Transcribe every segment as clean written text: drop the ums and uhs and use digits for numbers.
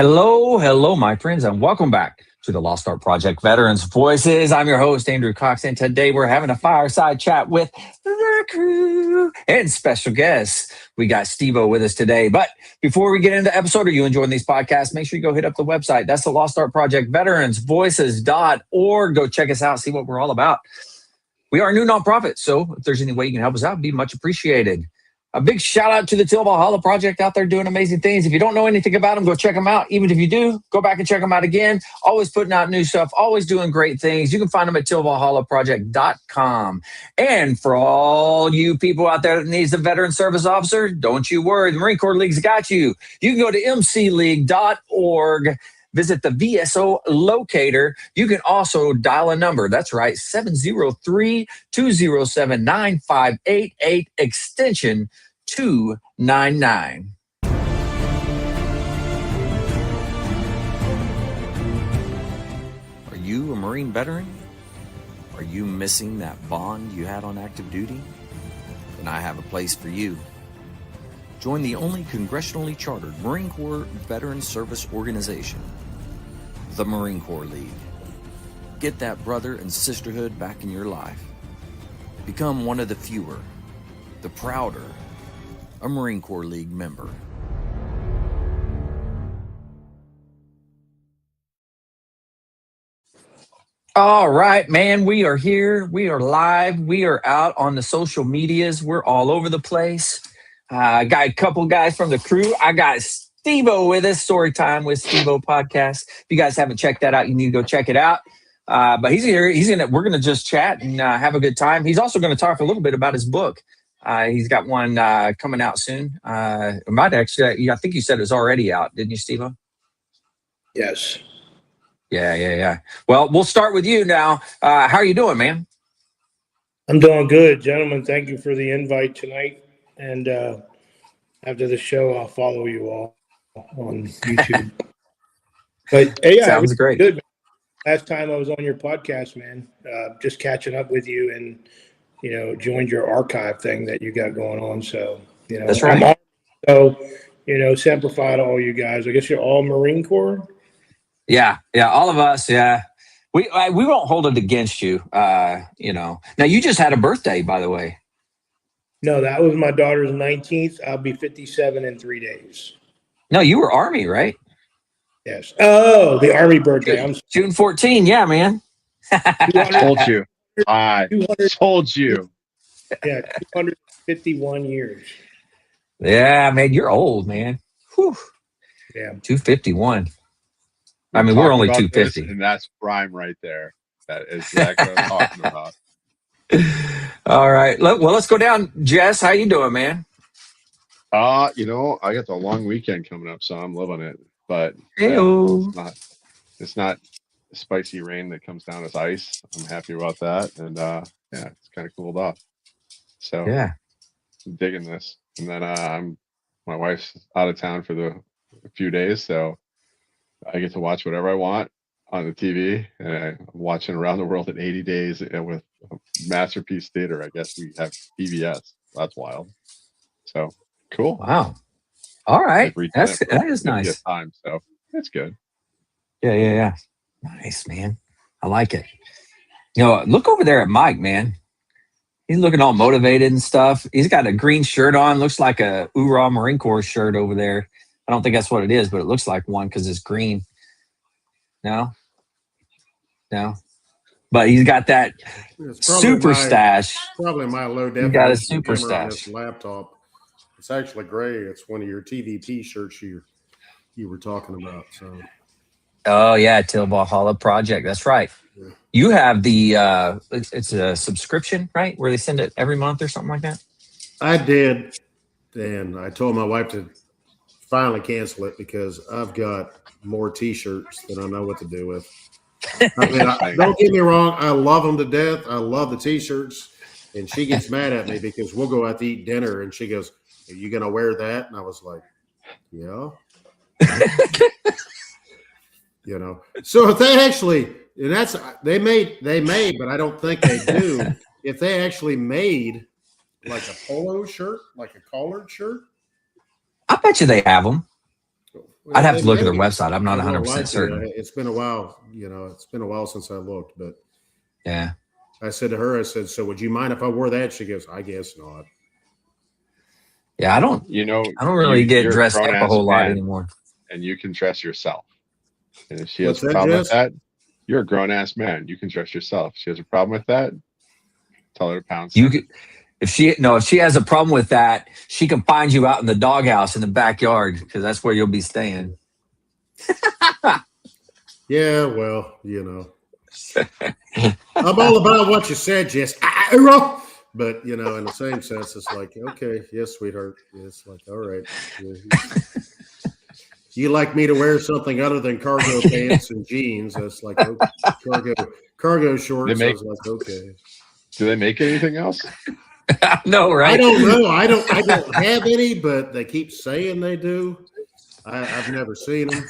Hello, my friends, and welcome back to the Lost Art Project Veterans Voices. I'm your host, Andrew Cox, and today we're having a fireside chat with the crew and special guests. We got Stevo with us today. But before we get into the episode, are you enjoying these podcasts? Make sure you go hit up the website. That's the Lost Art Project, veteransvoices.org. Go check us out, see what we're all about. We are a new nonprofit, so if there's any way you can help us out, it'd be much appreciated. A big shout out to the Till Valhalla Project out there doing amazing things. If you don't know anything about them, go check them out. Even if you do, go back and check them out again. Always putting out new stuff, always doing great things. You can find them at tillvalhallaproject.com. And for all you people out there that needs a veteran service officer, don't you worry. The Marine Corps League's got you. You can go to mcleague.org. Visit the VSO locator. You can also dial a number. That's right, 703-207-9588, extension 299. Are you a Marine veteran? Are you missing that bond you had on active duty? Then I have a place for you. Join the only congressionally chartered Marine Corps Veteran Service Organization, the Marine Corps League. Get that brother and sisterhood back in your life. Become one of the fewer, the prouder, a Marine Corps League member. All right, man, we are here. We are live. We are out on the social medias. We're all over the place. I got a couple guys from the crew. I got Stevo with us, Story Time with Stevo podcast. If you guys haven't checked that out, you need to go check it out. But he's here. We're gonna just chat and have a good time. He's also going to talk a little bit about his book. He's got one coming out soon. It might actually. I think you said it was already out, didn't you, Stevo? Yes. Yeah. Well, we'll start with you now. How are you doing, man? I'm doing good, gentlemen. Thank you for the invite tonight. And after the show, I'll follow you all on YouTube. But yeah, sounds great. Good. Last time I was on your podcast, man, just catching up with you and, joined your archive thing that you got going on. So, that's right. Semper Fi to all you guys. I guess you're all Marine Corps. Yeah, all of us. Yeah, we won't hold it against you. Now you just had a birthday, by the way. No, that was my daughter's 19th. I'll be 57 in 3 days. No, you were Army, right? Yes. Oh, the Army birthday. I'm June 14. Yeah, man. Told you. I told you. Yeah, 251 years. Yeah, man, you're old, man. Whew. Yeah. 251. I mean, we're only 250. And that's prime right there. That is exactly what I'm talking about. All right. Well, let's go down. Jess, how you doing, man? I got the long weekend coming up, so I'm loving it. But it's not spicy rain that comes down as ice. I'm happy about that. And it's kind of cooled off. So yeah, I'm digging this. And then my wife's out of town for a few days, so I get to watch whatever I want on the TV, and I'm watching Around the World in 80 Days with Masterpiece Theater. I guess we have PBS. That's wild. So cool. Wow. All right. That is nice. Time, so it's good. Yeah. Nice, man. I like it. Look over there at Mike, man. He's looking all motivated and stuff. He's got a green shirt on. Looks like a Hoorah Marine Corps shirt over there. I don't think that's what it is, but it looks like one because it's green. No. But he's got that super stash. Probably my low definition. He got a super stash. Laptop. It's actually gray. It's one of your TVP shirts you were talking about. So. Oh yeah, Till Valhalla Project. That's right. Yeah. You have the it's a subscription, right? Where they send it every month or something like that. I did, and I told my wife to finally cancel it because I've got more T-shirts than I know what to do with. I mean, don't get me wrong. I love them to death. I love the T-shirts, and she gets mad at me because we'll go out to eat dinner, and she goes, "Are you going to wear that?" And I was like, "Yeah." So if they actually, and that's they made, but I don't think they do. If they actually made like a polo shirt, like a collared shirt, I bet you they have them. I'd have to look at their maybe. website. I'm not I won't 100% lie to you. certain. It's been a while. It's been a while since I looked. But Yeah. I said to her, so would you mind if I wore that? She goes, I guess not. Yeah, I don't really get you're a dressed up a grown-ass whole lot man, anymore. and you can dress yourself. And if she What's has a that, problem Jess? with that, you're a grown-ass man. You can dress yourself. If she has a problem with that, tell her to pounce. If she has a problem with that, she can find you out in the doghouse in the backyard because that's where you'll be staying. Yeah, well, I'm all about what you said, Jess. But in the same sense, it's like, okay, yes, sweetheart. It's like, all right. You like me to wear something other than cargo pants and jeans? It's like, okay, cargo shorts. I was like, okay. Do they make anything else? No, right? I don't know. I don't have any, but they keep saying they do. I've never seen them.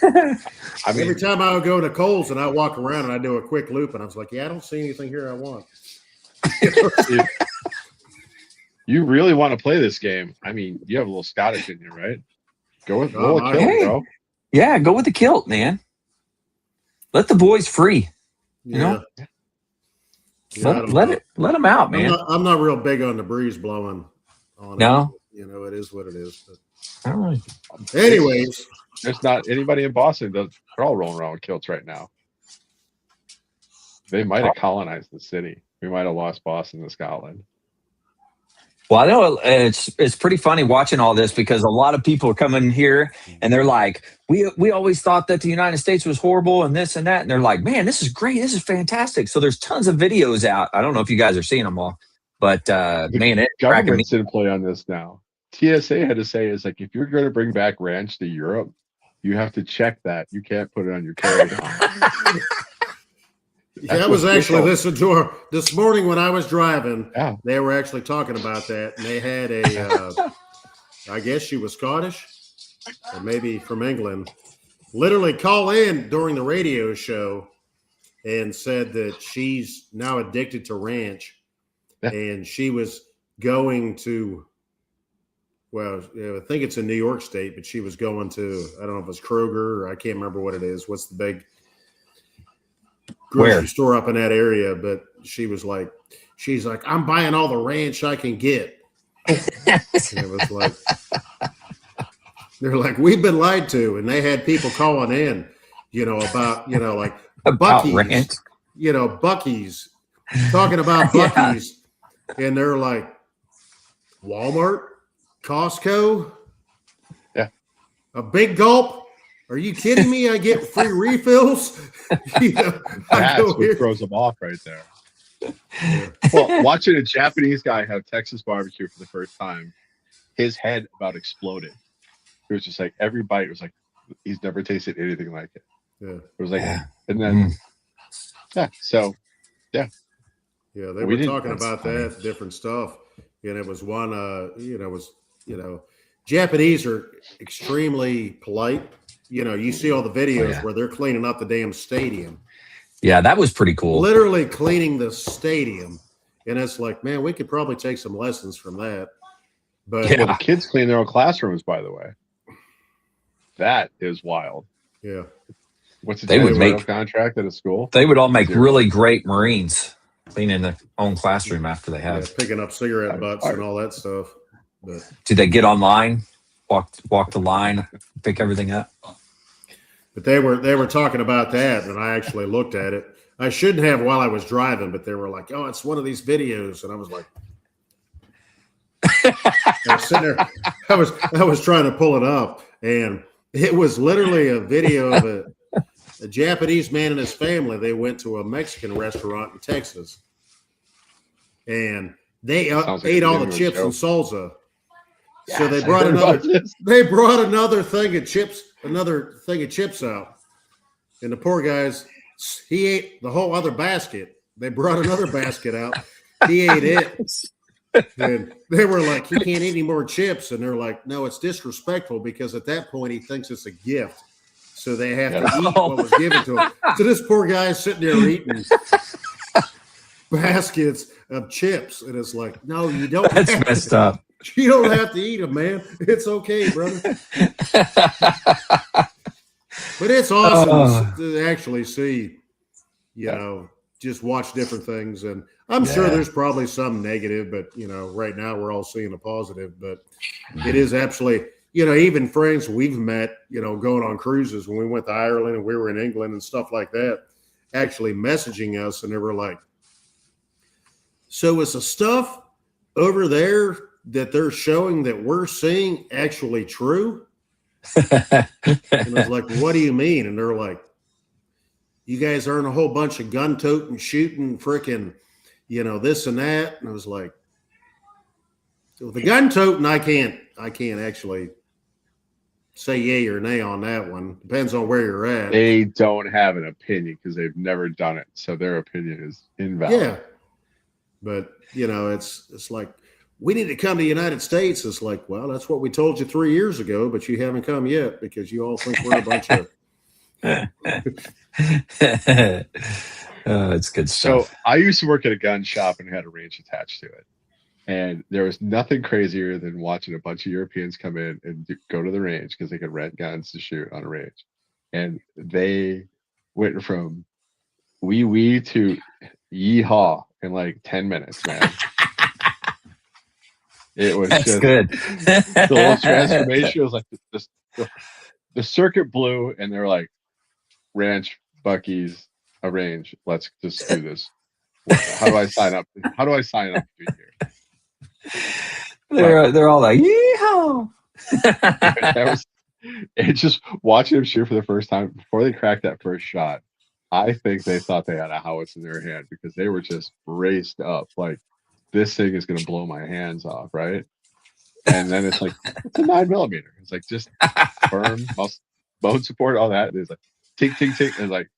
Every time I would go to Kohl's and I walk around and I do a quick loop, and I was like, yeah, I don't see anything here I want. You really want to play this game? You have a little Scottish in you, right? Go with kilt, bro. Yeah, go with the kilt, man. Let the boys free. Yeah. Let them out, man. I'm not real big on the breeze blowing on No. it. It is what it is. All right. Anyways. There's not anybody in Boston. They're all rolling around with kilts right now. They might have colonized the city. We might have lost Boston to Scotland. Well, I know it's pretty funny watching all this because a lot of people are coming here and they're like, we always thought that the United States was horrible and this and that. And they're like, man, this is great. This is fantastic. So there's tons of videos out. I don't know if you guys are seeing them all, but man, Government's in play on this now. TSA had to say is like, if you're going to bring back ranch to Europe, you have to check that. You can't put it on your carry-on. I was actually listening to her this morning when I was driving. Yeah. They were actually talking about that, and they had a, I guess she was Scottish, or maybe from England, literally call in during the radio show and said that she's now addicted to ranch, and she was going to, well, I think it's in New York State, but she was going to, I don't know if it's Kroger or I can't remember what it is. What's the big grocery store up in that area? But she's like, I'm buying all the ranch I can get. And it was like, they're like, we've been lied to. And they had people calling in, about, like Buc-ee's, ranch. Buc-ee's, talking about Buc-ee's. And they're like, Walmart, Costco, a big gulp. Are you kidding me? I get free refills. That's what throws them off right there. Yeah. Well, watching a Japanese guy have Texas barbecue for the first time, his head about exploded. It was just like every bite was like he's never tasted anything like it. Yeah, it was like, and then they were talking about that different stuff, and it was one. Japanese are extremely polite. You see all the videos where they're cleaning up the damn stadium. Yeah, that was pretty cool. Literally cleaning the stadium. And it's like, man, we could probably take some lessons from that. But the kids clean their own classrooms, by the way. That is wild. Yeah. What's the contract at a school? They would all make really great Marines cleaning their own classroom after they have. Picking up cigarette butts and all that stuff. But did they get online, walk the line, pick everything up? But they were talking about that, and I actually looked at it. I shouldn't have while I was driving, but they were like, "Oh, it's one of these videos," and I was like, I was sitting there. I was trying to pull it up, and it was literally a video of a Japanese man and his family. They went to a Mexican restaurant in Texas, and they ate all the chips and salsa. So they brought another thing of chips out. And the poor guys, he ate the whole other basket. They brought another basket out. He ate it. And they were like, he can't eat any more chips. And they're like, no, it's disrespectful because at that point he thinks it's a gift. So they have to eat what was given to him. So this poor guy is sitting there eating baskets of chips. And it's like, no, you don't. That's messed up. You don't have to eat them, man. It's okay, brother. But it's awesome to actually see, just watch different things. And I'm sure there's probably some negative, but, right now we're all seeing a positive. But it is absolutely, even friends we've met, going on cruises when we went to Ireland and we were in England and stuff like that, actually messaging us. And they were like, so is the stuff over there that they're showing that we're seeing actually true? And I was like, what do you mean? And they're like, you guys aren't a whole bunch of gun toting, shooting, freaking, this and that. And I was like, well, the gun toting, I can't actually say yay or nay on that one. Depends on where you're at. They don't have an opinion because they've never done it. So their opinion is invalid. Yeah. But, it's like, we need to come to the United States. It's like, well, that's what we told you 3 years ago, but you haven't come yet because you all think we're a bunch of. It's good stuff. So I used to work at a gun shop and had a range attached to it. And there was nothing crazier than watching a bunch of Europeans come in and go to the range because they could rent guns to shoot on a range. And they went from wee to yeehaw in like 10 minutes, man. It was That's just good. The whole transformation was like the circuit blew, and they're like, ranch, Bucky's, a range. Let's just do this. How do I sign up? How do I sign up to be here? They're all like, yeehaw. It's just watching them shoot for the first time before they cracked that first shot. I think they thought they had a howitzer in their hand because they were just braced up like, this thing is going to blow my hands off, right? And then it's like, it's a 9mm. It's like just firm, bone support, all that. And it's like, tink, tink, tink. And like,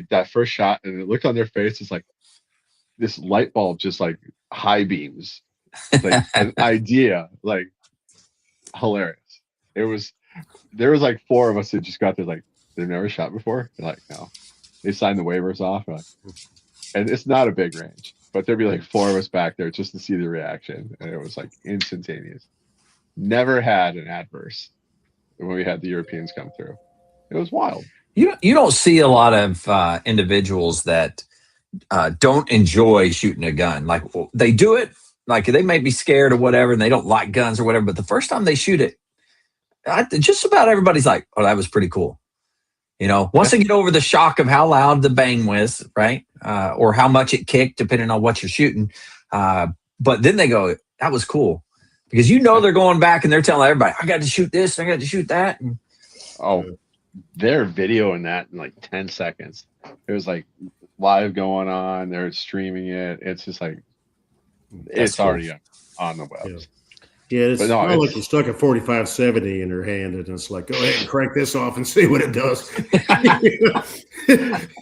that first shot, and it looked on their face, it's like this light bulb just like high beams. It's like an idea, like hilarious. There was like 4 of us that just got there, like, they've never shot before. They're like, no. They signed the waivers off. And it's not a big range. But there'd be like 4 of us back there just to see the reaction. And it was like instantaneous. Never had an adverse when we had the Europeans come through. It was wild. You don't see a lot of individuals that don't enjoy shooting a gun. Like, they do it, like they may be scared or whatever, and they don't like guns or whatever. But the first time they shoot it, just about everybody's like, oh, that was pretty cool. Once they get over the shock of how loud the bang was, right? Or how much it kicked, depending on what you're shooting. But then they go, that was cool. Because they're going back and they're telling everybody, I got to shoot this, I got to shoot that. And, they're videoing that in like 10 seconds. It was like live going on. They're streaming it. It's just like, it's cool. Already on the web. Yeah, it's not like you stuck a 45-70 in her hand and it's like, go ahead and crank this off and see what it does.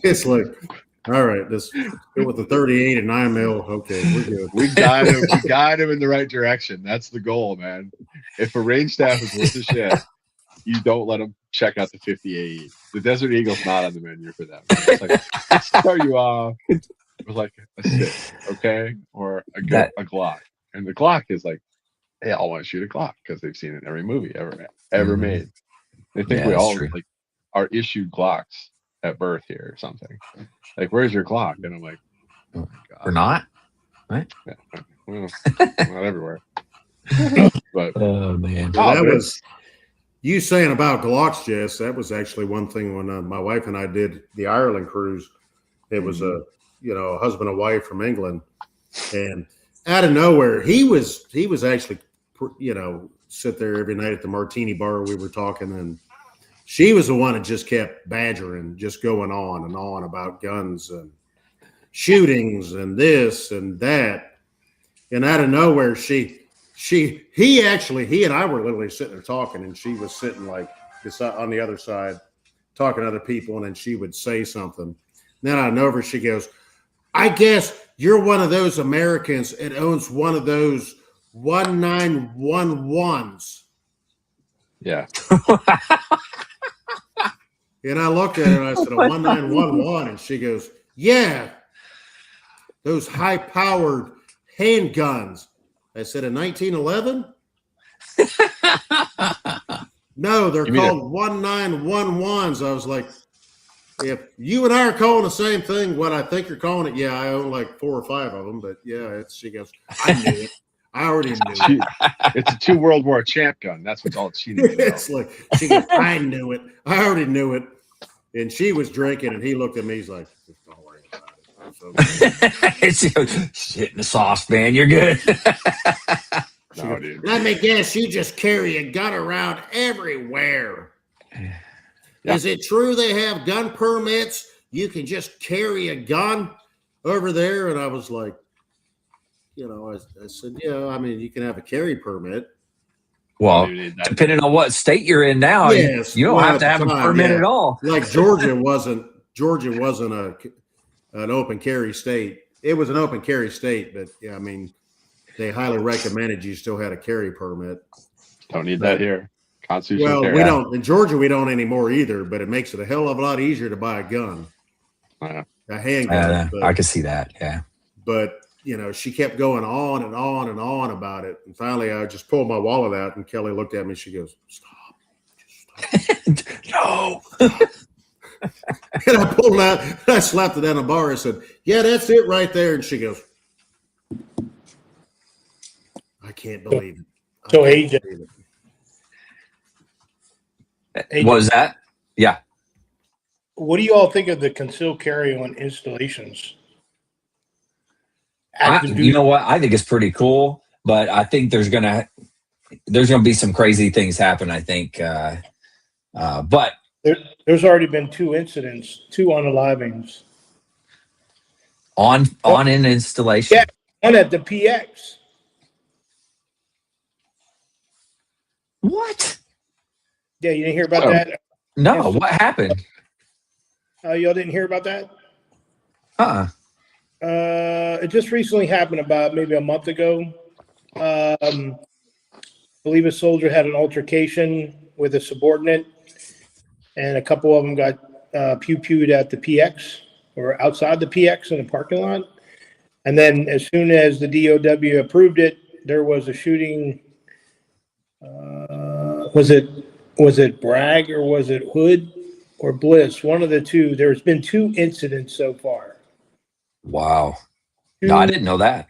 It's like, all right, let's go with the 38 and 9mm. Okay, we're good. We got him. We got him in the right direction. That's the goal, man. If a range staff is worth a shit, you don't let them check out the 58. The Desert Eagle's not on the menu for them. It's like, let's start you off with like a 6, okay, or a Glock. And the Glock is like, they all want to shoot a Glock because they've seen it in every movie ever made. They think we all like are issued Glocks at birth here or something. Like, where's your Glock? And I'm like, oh my God. We're not, right? Yeah, well, not everywhere. But oh man, that was you saying about Glocks, Jess. That was actually one thing when my wife and I did the Ireland cruise. It was a husband and wife from England, and out of nowhere, he was actually, sit there every night at the martini bar. We were talking, and she was the one that just kept badgering, just going on and on about guns and shootings and this and that. And out of nowhere, he and I were literally sitting there talking, and she was sitting like this on the other side, talking to other people, and then she would say something. And then out of nowhere, she goes, I guess you're one of those Americans that owns one of those 1911s. Yeah. And I looked at her and I said, a 1911. And she goes, yeah, those high-powered handguns. I said, in 1911? No, they're You mean called 1911s. I was like, if you and I are calling the same thing, what I think you're calling it, yeah, I own like 4 or 5 of them, but yeah, she goes, I knew it. I already knew it. It's a 2 World War champ gun. That's what's all she needs to know. It's like, she goes, I knew it. I already knew it. And she was drinking, and he looked at me. He's like, don't worry about it. It's shit in the sauce, man. You're good. No, dude. Let me guess, you just carry a gun around everywhere. Yeah. Is it true they have gun permits? You can just carry a gun over there? And I was like, I said, yeah, I mean, you can have a carry permit. Well, depending on what state you're in now, Yes, you don't have to have a permit at all. Like Georgia wasn't an open carry state. It was an open carry state, but yeah, I mean, they highly recommended you still had a carry permit. Don't need that here. Constitutional Well, carry. we don't in Georgia. We don't anymore either. But it makes it a hell of a lot easier to buy a gun, a handgun. I can see that. Yeah. But she kept going on and on and on about it, and finally, I just pulled my wallet out, and Kelly looked at me. She goes, "Stop! Just stop." No. And I pulled it out. And I slapped it down the bar. I said, "Yeah, that's it right there." And she goes, "I can't believe it." So AJ. What was that? Yeah. What do you all think of the concealed carry on installations? You know what? I think it's pretty cool, but I think there's gonna be some crazy things happen. I think, but there's already been 2 incidents, 2 unalivings on an installation. Yeah, one at the PX. What? Yeah, you didn't hear about that? No, what happened? Y'all didn't hear about that? Uh-uh. It just recently happened about maybe a month ago. I believe a soldier had an altercation with a subordinate, and a couple of them got pew-pewed at the PX or outside the PX in the parking lot. And then as soon as the DOW approved it, there was a shooting. Was it Bragg or was it Hood or Bliss? One of the two. There's been 2 incidents so far. Wow. No, I didn't know that.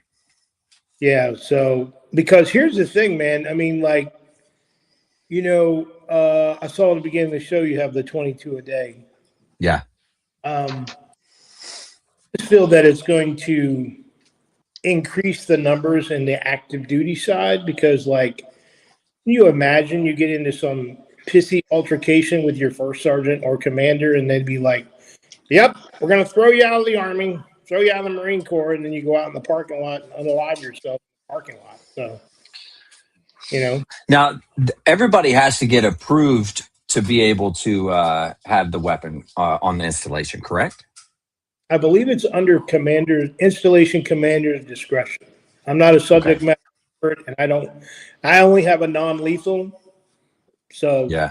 Yeah. So, because here's the thing, man. I mean, like, I saw at the beginning of the show, you have the 22 a day. Yeah. I feel that it's going to increase the numbers in the active duty side because, like, you imagine you get into some pissy altercation with your first sergeant or commander, and they'd be like, "Yep, we're going to throw you out of the Army, throw you out of the Marine Corps," and then you go out in the parking lot and unalive yourself in the parking lot. So, Now, everybody has to get approved to be able to have the weapon on the installation, correct? I believe it's under installation commander's discretion. I'm not a subject matter expert, and I only have a non-lethal. So, Yeah.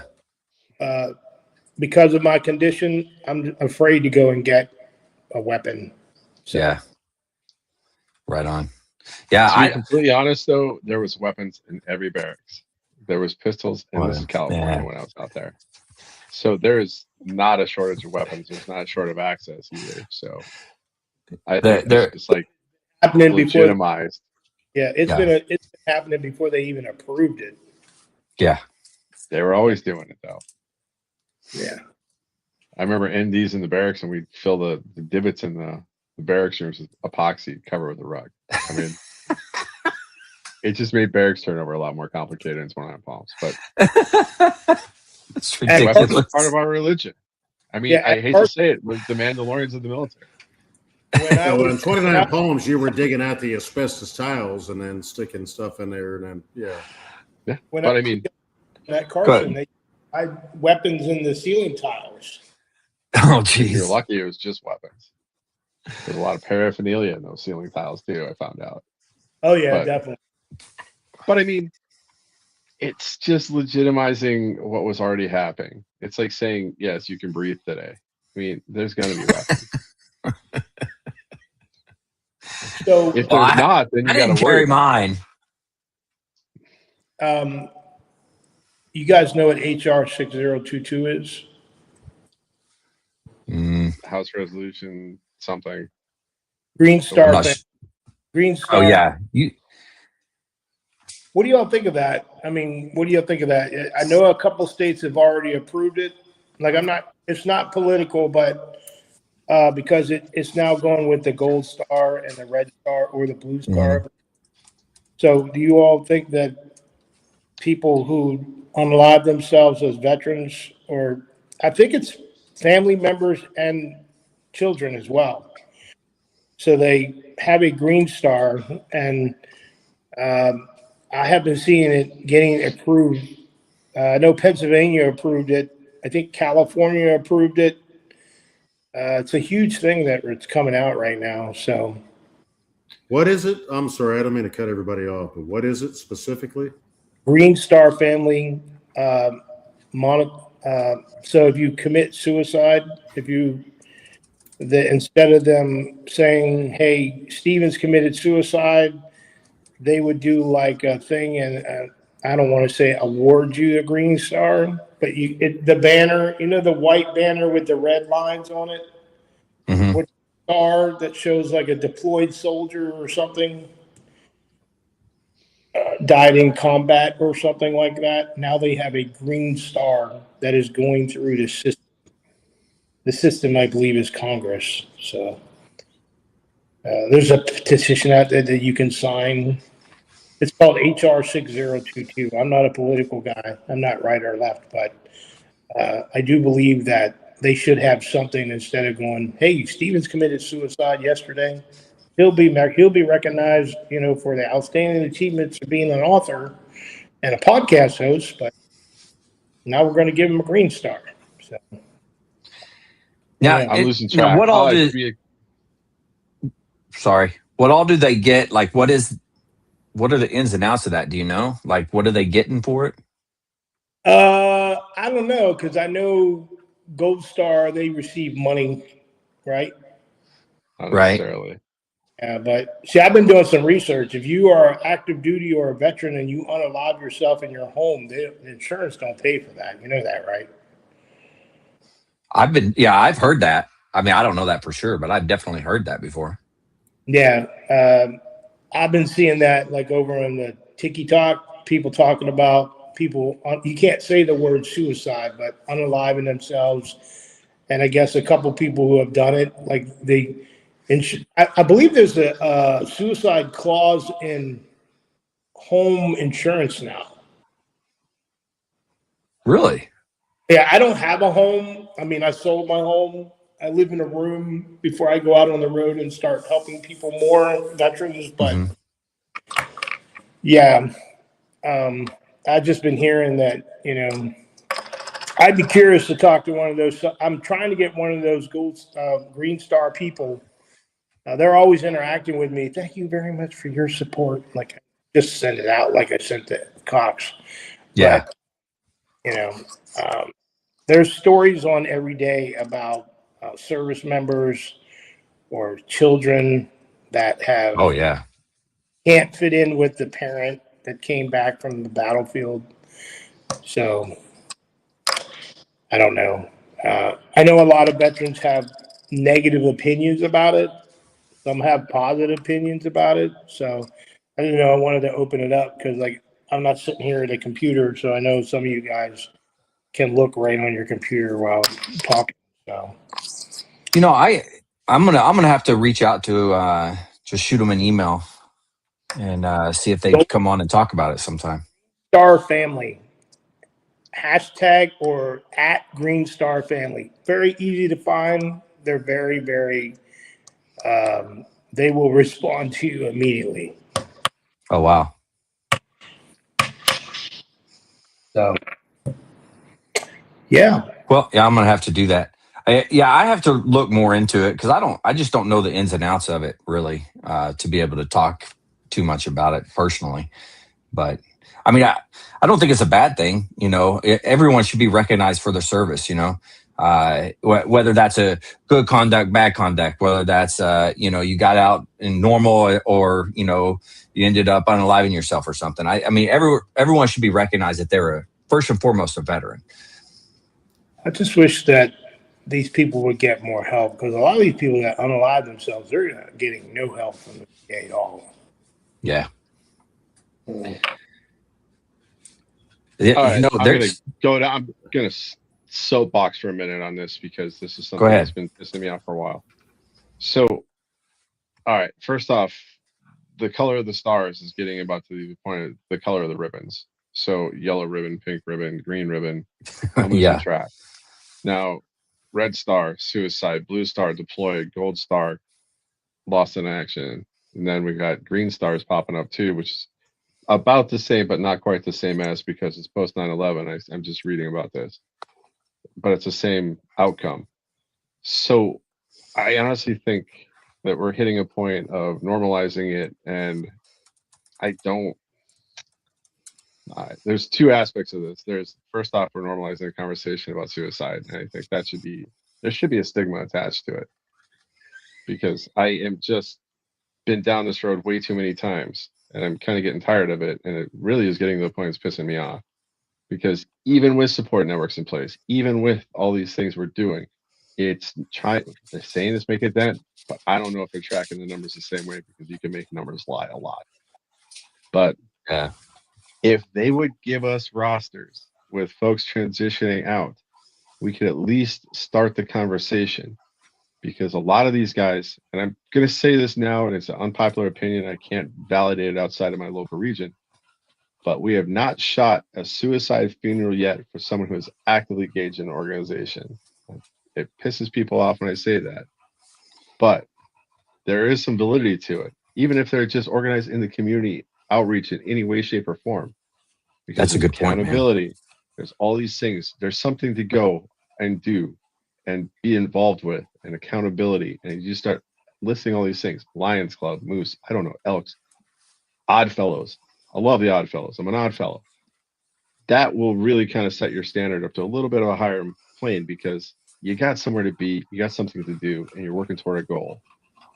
Because of my condition, I'm afraid to go and get a weapon. So. Yeah. Right on. Yeah. To be completely honest, though, there was weapons in every barracks. There was pistols in this California when I was out there. So there is not a shortage of weapons. There's not a shortage of access either. So I think it's like happening legitimized. It's been happening before they even approved it. Yeah. They were always doing it though. Yeah. I remember NDs in the barracks, and we'd fill the divots in the barracks rooms with epoxy, cover with a rug. I mean, it just made barracks turnover a lot more complicated in 29 Palms. But it's ridiculous. weapons are part of our religion. I mean, I hate to say it, we're the Mandalorians of the military. When in 29 Palms, you were digging out the asbestos tiles and then sticking stuff in there, and then yeah. But I mean, at Carson, they had weapons in the ceiling tiles. Oh, if geez. you're lucky, it was just weapons. There's a lot of paraphernalia in those ceiling tiles too. I found out. Oh yeah, definitely. But I mean, it's just legitimizing what was already happening. It's like saying, yes, you can breathe today. I mean, there's going to be weapons. So if there's not, then you got to carry mine. you guys know what HR 6022 is? House resolution something. Green Star. Green Oh Star. yeah, What do y'all think of that? I mean, what do y'all think of that? I know a couple states have already approved it. Like, it's not political, but because it's now going with the gold star and the red star or the blue star. Mhm. So do you all think that people who unalive themselves as veterans, or I think it's family members and children as well, so they have a green star, and I have been seeing it getting approved. I know Pennsylvania approved it. I think California approved it. It's a huge thing that it's coming out right now. So, What is it? I'm sorry, I don't mean to cut everybody off, but what is it specifically? Green Star family. So if you commit suicide, instead of them saying, "Hey, Steven's committed suicide," they would do like a thing, and I don't want to say award you a Green Star, but the banner, the white banner with the red lines on it, Mhm. with a star that shows like a deployed soldier or something, died in combat or something like that. Now they have a Green Star that is going through the system. The system, I believe, is Congress. So there's a petition out there that you can sign. It's called HR 6022. I'm not a political guy. I'm not right or left, but I do believe that they should have something instead of going, "Hey, Stevens committed suicide yesterday." He'll be recognized, for the outstanding achievements of being an author and a podcast host. But now we're going to give him a Green Star. So Now, yeah. I'm losing track. what all Oh, do? Sorry, what all do they get? Like, what are the ins and outs of that? Do you know? Like, what are they getting for it? I don't know, because I know Gold Star, they receive money, right? Not Right. necessarily. But see, I've been doing some research. If you are active duty or a veteran and you unalive yourself in your home, the insurance don't pay for that. You know that, right? I've heard that. I mean, I don't know that for sure, but I've definitely heard that before. Yeah. I've been seeing that like over on the TikTok, people talking about people, you can't say the word suicide, but unaliving themselves. And I guess a couple people who have done it, like I believe there's a suicide clause in home insurance now. Really? Yeah, I don't have a home. I mean, I sold my home. I live in a room before I go out on the road and start helping people more, veterans. But Mhm. yeah, I've just been hearing that, I'd be curious to talk to one of those. I'm trying to get one of those Green Star people. They're always interacting with me. Thank you very much for your support. Like, just send it out like I sent to Cox. Yeah. But, there's stories on every day about service members or children that Oh yeah. can't fit in with the parent that came back from the battlefield. So I don't know. I know a lot of veterans have negative opinions about it. Some have positive opinions about it. So I don't know. I wanted to open it up because, like, I'm not sitting here at a computer, so I know some of you guys can look right on your computer while talking. So I'm gonna have to reach out to just shoot them an email and see if they Gold come on and talk about it sometime. Star Family hashtag or at Green Star Family. Very easy to find. They're very, very. They will respond to you immediately. Oh wow. So yeah. Well, yeah, I'm gonna have to do that. I have to look more into it because I just don't know the ins and outs of it really to be able to talk too much about it personally. But I mean, I don't think it's a bad thing. Everyone should be recognized for their service. Whether that's a good conduct, bad conduct, whether that's you got out in normal or you ended up unaliving yourself or something. I mean, everyone should be recognized that first and foremost a veteran. I just wish that these people would get more help, because a lot of these people that unalive themselves, they're not getting no help from the VA at all. Yeah. All right, I'm gonna soapbox for a minute on this, because this is something that's been pissing me off for a while. So, all right, first off, the color of the stars is getting about to the point of the color of the ribbons. So yellow ribbon, pink ribbon, green ribbon, I'm losing track. Now, red star, suicide, blue star, deployed, gold star, lost in action. And then we got green stars popping up too, which is about the same, but not quite the same as, because it's post 9/11. I'm just reading about this, but it's the same outcome. So I honestly think that we're hitting a point of normalizing it, and I don't. There's two aspects of this. There's, first off, we're normalizing a conversation about suicide, and I think that there should be a stigma attached to it, because I am just been down this road way too many times, and I'm kind of getting tired of it, and it really is getting to the point it's pissing me off, because even with support networks in place, even with all these things we're doing, they're saying it's making a dent, but I don't know if they're tracking the numbers the same way, because you can make numbers lie a lot. But if they would give us rosters with folks transitioning out, we could at least start the conversation. Because a lot of these guys, and I'm going to say this now, and it's an unpopular opinion, I can't validate it outside of my local region, but we have not shot a suicide funeral yet for someone who is actively engaged in an organization. It pisses people off when I say that, but there is some validity to it, even if they're just organized in the community outreach in any way, shape, or form. Because that's a good accountability. Point, there's all these things. There's something to go and do and be involved with, and accountability. And you start listing all these things: Lions Club, Moose, I don't know, Elks, Odd Fellows. I love the Odd Fellows. I'm an Odd Fellow. That will really kind of set your standard up to a little bit of a higher plane, because you got somewhere to be, you got something to do, and you're working toward a goal.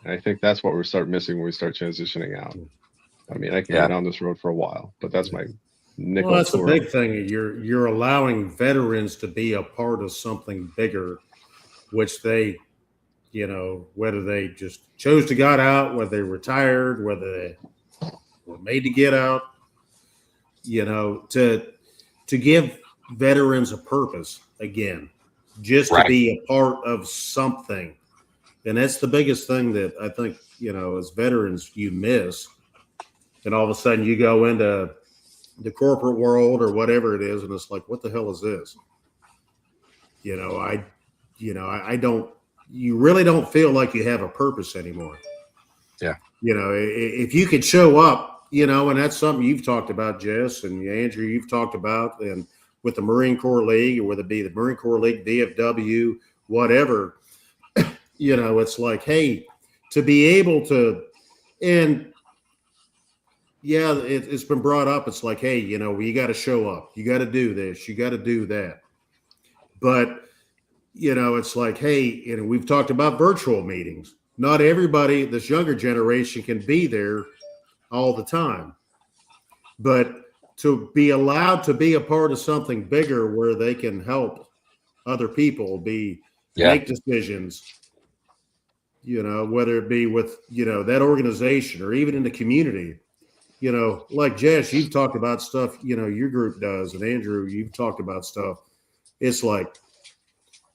And I think that's what we start missing when we start transitioning out. I mean, I can go down this road for a while, but that's my nickel. Well, that's the big thing. You're allowing veterans to be a part of something bigger, which they, whether they just chose to get out, whether they retired, whether they were made to get out, to give veterans a purpose again, just to be a part of something. And that's the biggest thing that I think, as veterans you miss. And all of a sudden you go into the corporate world or whatever it is, and it's like, what the hell is this? I don't, you really don't feel like you have a purpose anymore. Yeah. If you could show up, and that's something you've talked about, Jess, and Andrew, you've talked about, and with the Marine Corps League, or whether it be the Marine Corps League, DFW, whatever, it's like, hey, to be able to, and yeah, it's been brought up. It's like, hey, you got to show up. You got to do this. You got to do that. But, it's like, hey, we've talked about virtual meetings. Not everybody, this younger generation, can be there all the time. But to be allowed to be a part of something bigger where they can help other people make decisions, whether it be with, that organization or even in the community. Like Jess, you've talked about stuff, your group does, and Andrew, you've talked about stuff. It's like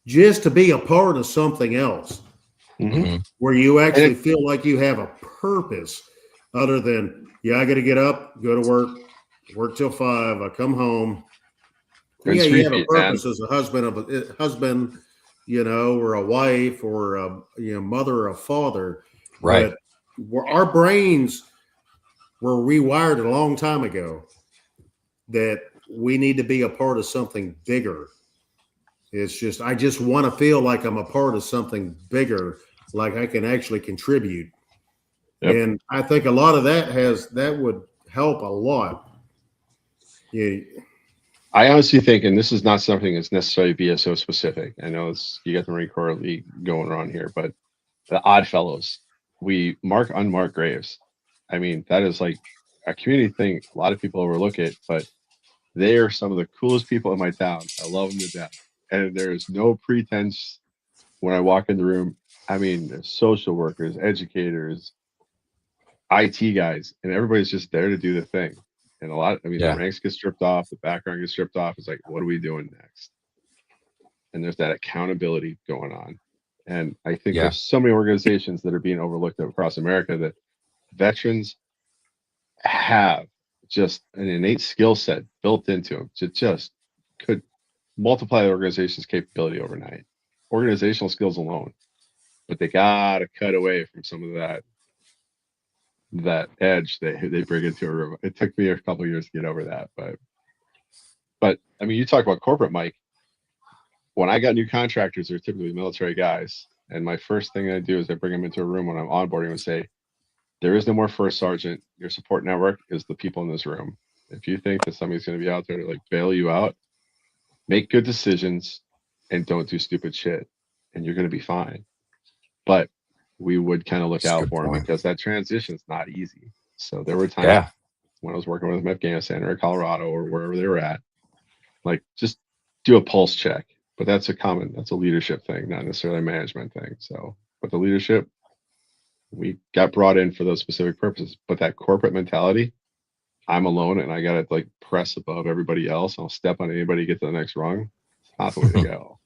just to be a part of something else where you actually feel like you have a purpose other than, I got to get up, go to work till 5, I come home. You have a purpose as a husband or a wife or a mother or a father. Right. But our brains were rewired a long time ago that we need to be a part of something bigger. It's just, I just want to feel like I'm a part of something bigger, like I can actually contribute. Yep. And I think a lot of that would help a lot. Yeah. I honestly think, and this is not something that's necessarily BSO specific. I know you got the Marine Corps League going on here, but the Odd Fellows, we mark unmarked graves. I mean, that is like a community thing. A lot of people overlook it, but They are some of the coolest people in my town. I love them to death. And there is no pretense when I walk in the room. I mean, there's social workers, educators, IT guys, and everybody's just there to do the thing. And the ranks get stripped off, the background gets stripped off. It's like, what are we doing next? And there's that accountability going on. And I think there's so many organizations that are being overlooked across America that veterans have just an innate skill set built into them to just could multiply the organization's capability overnight. Organizational skills alone. But they gotta cut away from some of that edge they bring into a room. It took me a couple of years to get over that, but I mean, you talk about corporate, Mike. When I got new contractors, they're typically military guys, and my first thing I do is I bring them into a room when I'm onboarding and say, there is no more first sergeant. Your support network is the people in this room. If you think that somebody's going to be out there to like bail you out, make good decisions and don't do stupid shit, and you're going to be fine. But we would kind of look out for them because that transition is not easy. So there were times when I was working with them in Afghanistan or Colorado or wherever they were at, like just do a pulse check. But that's a leadership thing, not necessarily a management thing. So, but the leadership, we got brought in for those specific purposes. But that corporate mentality, I'm alone and I got to like press above everybody else. I'll step on anybody, get to the next rung. It's not the way to go.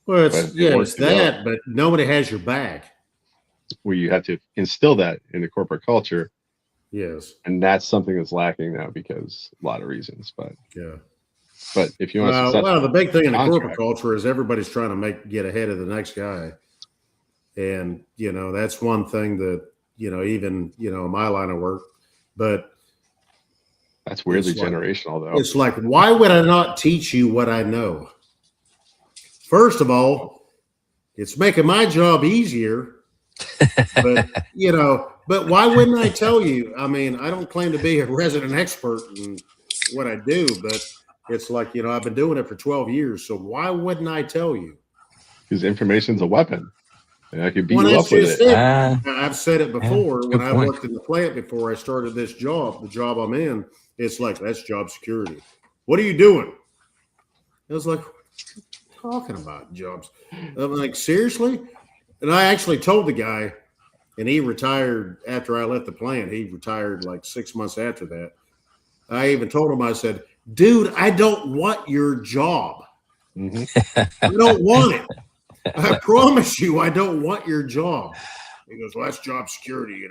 Well, it's that, but nobody has your back. Where you have to instill that in the corporate culture. Yes. And that's something that's lacking now because a lot of reasons. But but if you want the big thing in the corporate culture is everybody's trying to get ahead of the next guy. And, that's one thing that, even, my line of work, but that's weirdly generational though. It's like, why would I not teach you what I know? First of all, it's making my job easier, but, but why wouldn't I tell you? I mean, I don't claim to be a resident expert in what I do, but it's like, I've been doing it for 12 years. So why wouldn't I tell you? Because information's a weapon. And I could beat you up with it. I've said it before. When I worked in the plant before I started this job, the job I'm in, it's like, that's job security. What are you doing? I was like, what are you talking about, jobs? I'm like, seriously? And I actually told the guy, and he retired after I left the plant. He retired like 6 months after that. I even told him, I said, dude, I don't want your job. Mm-hmm. I don't want it. I promise you, I don't want your job. He goes, well, that's job security. I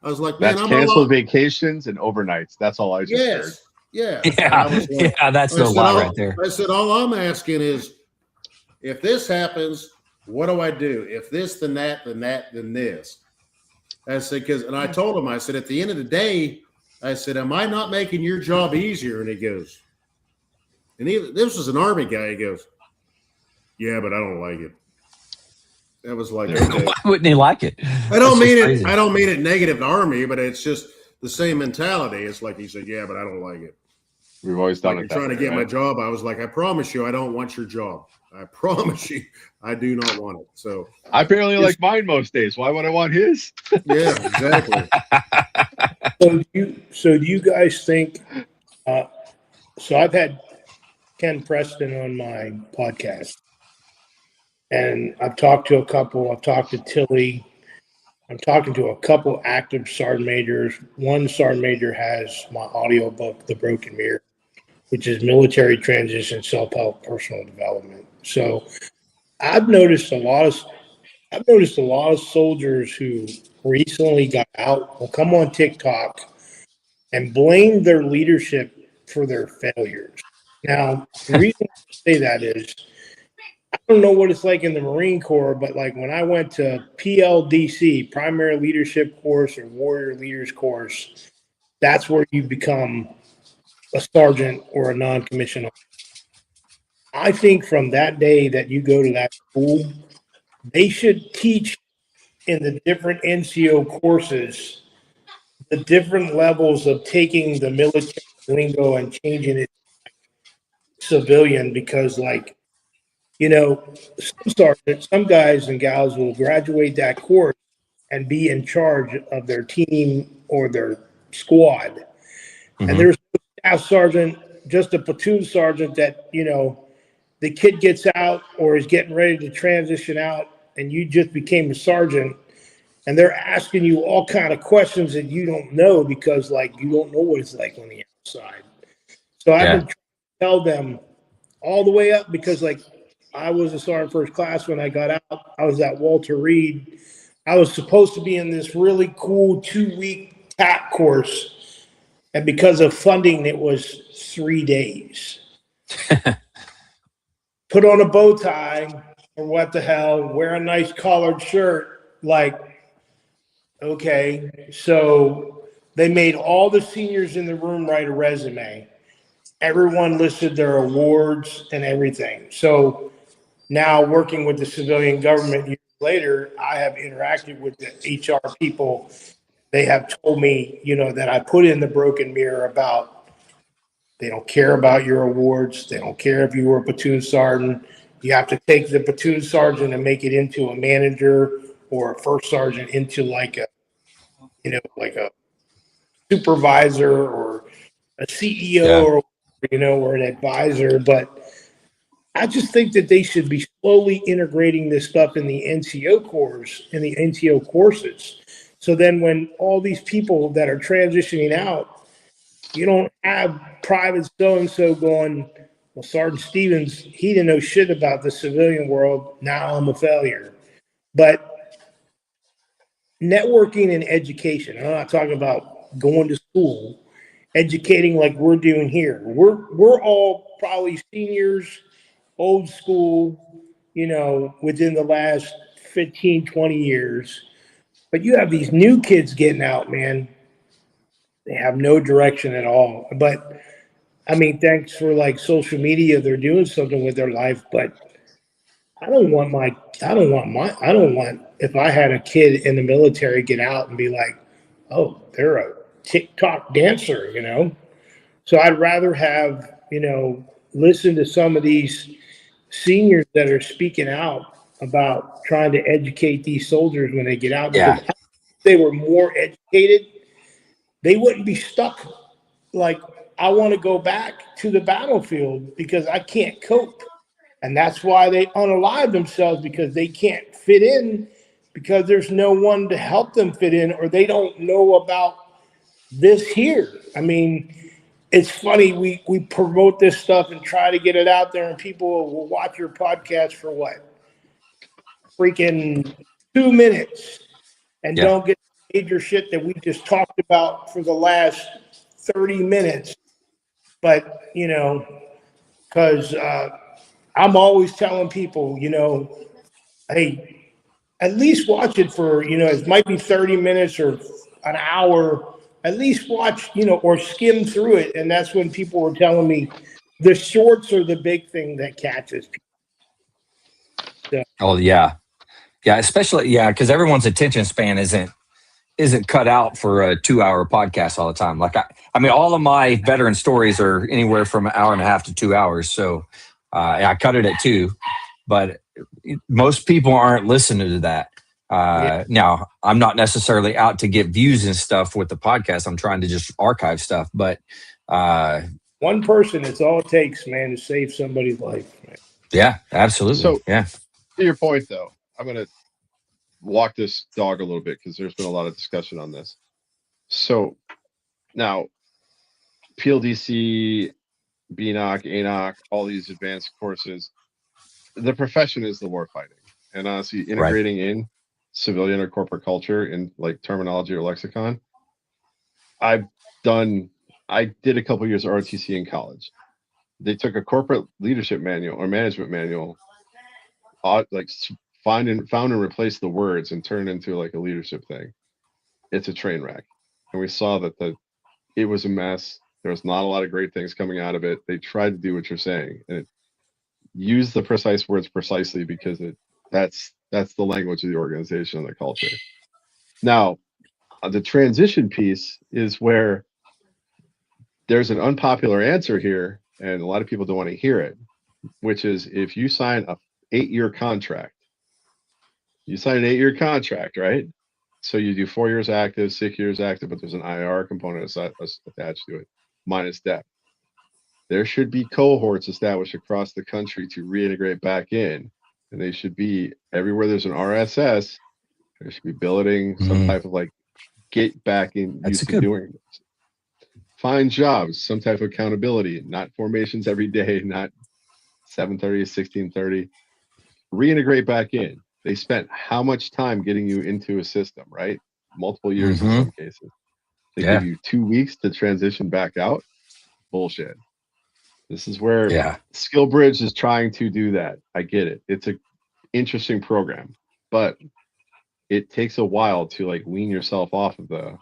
was like, man, that's canceled vacations and overnights. That's all I just heard. That's the lie right there. I said, all I'm asking is, if this happens, what do I do? If this, then that, then that, then this. I said, and I told him, I said, at the end of the day, I said, am I not making your job easier? And he goes, this was an Army guy. He goes, yeah, but I don't like it. That was like, okay. Why wouldn't he like it? I don't mean it negative to Army, but it's just the same mentality. It's like he said, yeah, but I don't like it. We've always done it. Trying to get my job. I was like, I promise you, I don't want your job. I promise you, I do not want it. So I barely like mine most days. Why would I want his? Yeah, exactly. So do you guys think? So I've had Ken Preston on my podcast, and I've talked to a couple. I've talked to Tilly. I'm talking to a couple active sergeant majors. One sergeant major has my audio book, The Broken Mirror, which is military transition, self-help, personal development. So I've noticed a lot of soldiers who recently got out will come on TikTok and blame their leadership for their failures. Now, the reason I say that is, I don't know what it's like in the Marine Corps, but like when I went to PLDC, Primary Leadership Course or Warrior Leaders Course, that's where you become a sergeant or a non-commissioned officer. I think from that day that you go to that school, they should teach in the different NCO courses the different levels of taking the military lingo and changing it civilian, because some guys and gals will graduate that course and be in charge of their team or their squad. Mm-hmm. And there's no staff sergeant just a platoon sergeant that, you know, the kid gets out or is getting ready to transition out and you just became a sergeant and they're asking you all kind of questions that you don't know because like you don't know what it's like on the outside. So I've been trying to tell them all the way up because like I was a sergeant first class when I got out. I was at Walter Reed. I was supposed to be in this really cool 2-week TAP course. And because of funding, it was 3 days. Put on a bow tie or what the hell, wear a nice collared shirt. Like, okay. So they made all the seniors in the room write a resume. Everyone listed their awards and everything. So now working with the civilian government years later, I have interacted with the HR people. They have told me, you know, that I put in the broken mirror about they don't care about your awards. They don't care if you were a platoon sergeant. You have to take the platoon sergeant and make it into a manager or a first sergeant into like a, you know, like a supervisor or a CEO or, you know, or an advisor. But I just think that they should be slowly integrating this stuff in the NCO course, in the NCO courses. So then when all these people that are transitioning out, you don't have private so-and-so going, well, Sergeant Stevens, he didn't know shit about the civilian world. Now I'm a failure. But networking and education, I'm not talking about going to school, educating like we're doing here. We're all probably seniors, old school, you know, within the last 15, 20 years. But you have these new kids getting out, man. They have no direction at all. But I mean, thanks for like social media, they're doing something with their life. But I don't want if I had a kid in the military get out and be like, oh, they're a TikTok dancer, you know? So I'd rather have, you know, listen to some of these seniors that are speaking out about trying to educate these soldiers when they get out. Because if they were more educated, they wouldn't be stuck. Like, I want to go back to the battlefield because I can't cope. And that's why they unalive themselves because they can't fit in because there's no one to help them fit in or they don't know about this here. I mean, it's funny, we promote this stuff and try to get it out there and people will watch your podcast for what? Freaking 2 minutes and don't get the major shit that we just talked about for the last 30 minutes. But, you know, because I'm always telling people, you know, hey, at least watch it for, you know, it might be 30 minutes or an hour. At least watch, you know, or skim through it. And that's when people were telling me the shorts are the big thing that catches people. So. Oh yeah, especially because everyone's attention span isn't cut out for a 2-hour podcast all the time. Like I mean, all of my veteran stories are anywhere from an hour and a half to 2 hours. So I cut it at 2, but most people aren't listening to that. Now, I'm not necessarily out to get views and stuff with the podcast. I'm trying to just archive stuff. But one person, it's all it takes, man, to save somebody's life. Man. Yeah, absolutely. So, to your point, though, I'm going to walk this dog a little bit because there's been a lot of discussion on this. So now, PLDC, BNOC, ANOC, all these advanced courses, the profession is the war fighting. And honestly, integrating in civilian or corporate culture in like terminology or lexicon, I did a couple years of ROTC in college. They took a corporate leadership manual or management manual, like found and replaced the words and turned into like a leadership thing. It's a train wreck. And we saw that it was a mess. There was not a lot of great things coming out of it. They tried to do what you're saying and use the precise words precisely because that's the language of the organization and the culture. Now, the transition piece is where there's an unpopular answer here, and a lot of people don't want to hear it, which is if you sign a 8-year contract, right? So you do 4 years active, 6 years active, but there's an IR component attached to it, minus debt. there should be cohorts established across the country to reintegrate back in. And they should be everywhere there's an RSS, there should be billeting, some type of like get back in used to doing this. Find jobs, some type of accountability, not formations every day, not 7:30 to 16:30. Reintegrate back in. They spent how much time getting you into a system, right? Multiple years in some cases. They give you 2 weeks to transition back out. Bullshit. This is where Skill Bridge is trying to do that. I get it. It's an interesting program, but it takes a while to like wean yourself off of the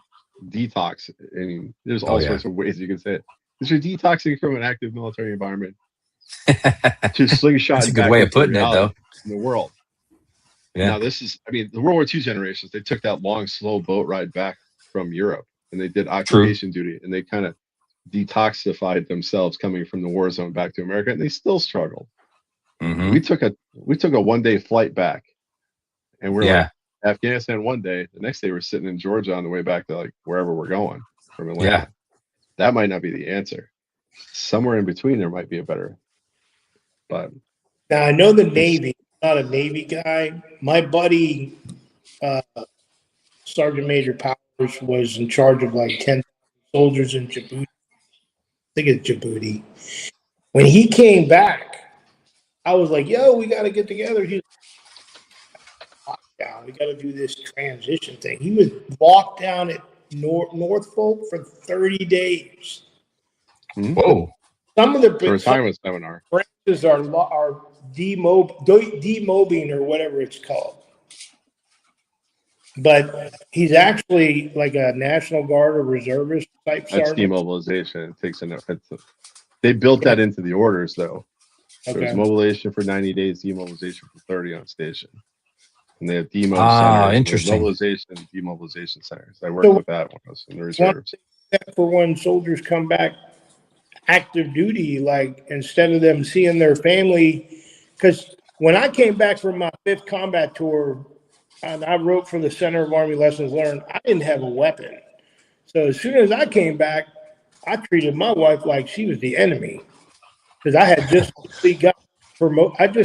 detox. I mean, there's all sorts of ways you can say it. Because you're detoxing from an active military environment to slingshot. That's a good way of putting it, though. In the world. Yeah. Now this is, I mean, the World War II generations, they took that long, slow boat ride back from Europe, and they did occupation duty, and they kind of detoxified themselves coming from the war zone back to America, and they still struggled. We took a 1-day flight back, and we're like Afghanistan one day. The next day we're sitting in Georgia on the way back to like wherever we're going from Atlanta. Yeah. That might not be the answer. Somewhere in between there might be a better. But now I know the Navy. I'm not a Navy guy. My buddy, Sergeant Major Powers, was in charge of like 10 soldiers in Djibouti. I think it's Djibouti. When he came back, I was like, yo, we got to get together. He's like, we got to do this transition thing. He was locked down at Norfolk for 30 days. Whoa. Some of the first time was seminar. branches are demobbing or whatever it's called. But he's actually like a National Guard or reservist type sergeant. That's demobilization. It takes they built that into the orders, though. Okay. There's mobilization for 90 days, demobilization for 30 on station. And they have demo centers. Interesting. Mobilization, demobilization centers. I worked with that when I was in the reserves. For when soldiers come back active duty, like instead of them seeing their family, because when I came back from my 5th combat tour, and I wrote for the Center of Army Lessons Learned, I didn't have a weapon. So as soon as I came back, I treated my wife like she was the enemy, because I had just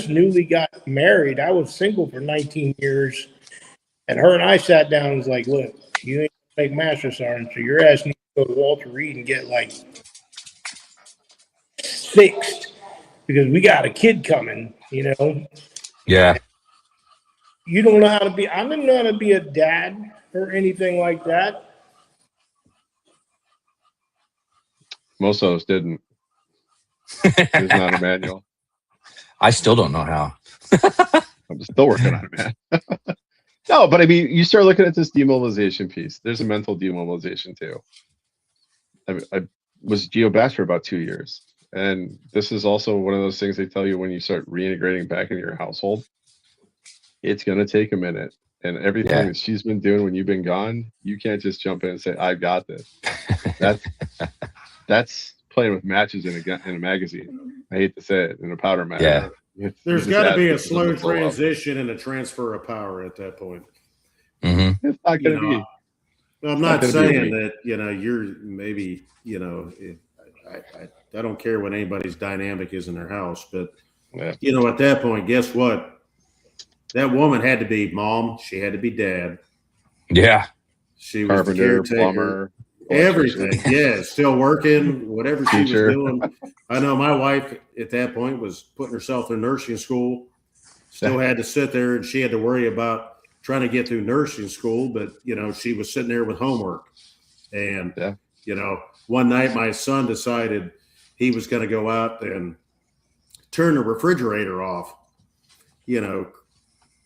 newly got married. I was single for 19 years, and her and I sat down and was like, look, you ain't gonna make master sergeant, so your ass needs to go to Walter Reed and get like fixed, because we got a kid coming, you know. Yeah. You don't know how to be. I didn't know how to be a dad or anything like that. Most of us didn't. There's not a manual. I still don't know how. I'm still working on it, man. No, but I mean, you start looking at this demobilization piece. There's a mental demobilization too. I was GeoBatch for about 2 years. And this is also one of those things they tell you when you start reintegrating back into your household. It's going to take a minute. And everything that she's been doing when you've been gone, you can't just jump in and say, I've got this. That's playing with matches in a magazine. I hate to say it, in a powder mag. Yeah. There's got to be a slow transition and a transfer of power at that point. It's not going to be. I'm not saying that, you're maybe, I don't care what anybody's dynamic is in their house, but, at that point, guess what? That woman had to be mom. She had to be dad. Yeah. She was carpenter, plumber, everything. Yeah, still working, whatever she was doing. I know my wife at that point was putting herself through nursing school. Still had to sit there, and she had to worry about trying to get through nursing school. But she was sitting there with homework. And one night my son decided he was going to go out and turn the refrigerator off.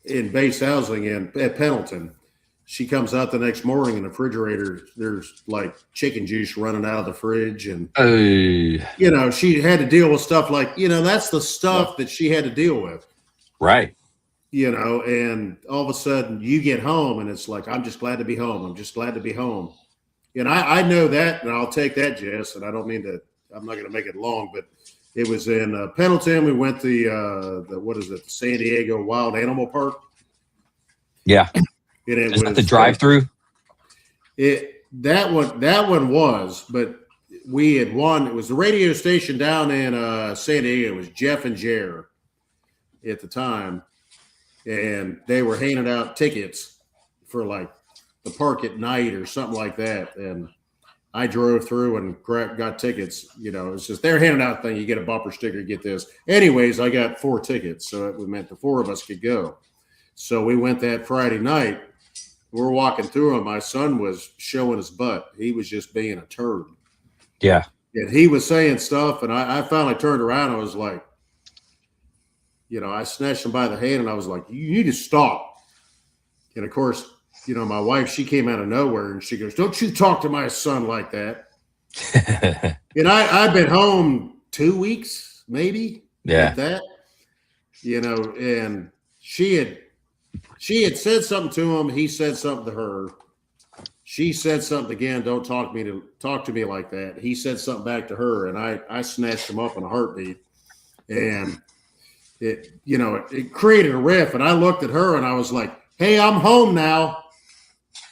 In base housing at Pendleton. She comes out the next morning in the refrigerator, there's like chicken juice running out of the fridge. And, she had to deal with stuff like, that's the stuff that she had to deal with. Right. And all of a sudden you get home and it's like, I'm just glad to be home. I'm just glad to be home. And I know that, and I'll take that, Jess, and I don't mean to, I'm not going to make it long, but it was in Pendleton. We went to the San Diego Wild Animal Park. Yeah. And it was that the drive-through? That one was, but we had won. It was the radio station down in San Diego. It was Jeff and Jer at the time, and they were handing out tickets for like the park at night or something like that. And I drove through and got tickets. You know, it's just they're handing out thing. You get a bumper sticker, you get this. Anyways, I got 4 tickets, so it meant the 4 of us could go. So we went that Friday night. We're walking through, and my son was showing his butt. He was just being a turd. Yeah. And he was saying stuff, and I finally turned around. I was like, you know, I snatched him by the hand, and I was like, you need to stop. And, of course, you know, my wife, she came out of nowhere, and she goes, don't you talk to my son like that. And I've been home 2 weeks, maybe. Yeah. Like that. You know, and she had said something to him. He said something to her. She said something again. Don't talk to me like that. He said something back to her, and I snatched him up in a heartbeat. And it created a riff. And I looked at her, and I was like, "Hey, I'm home now.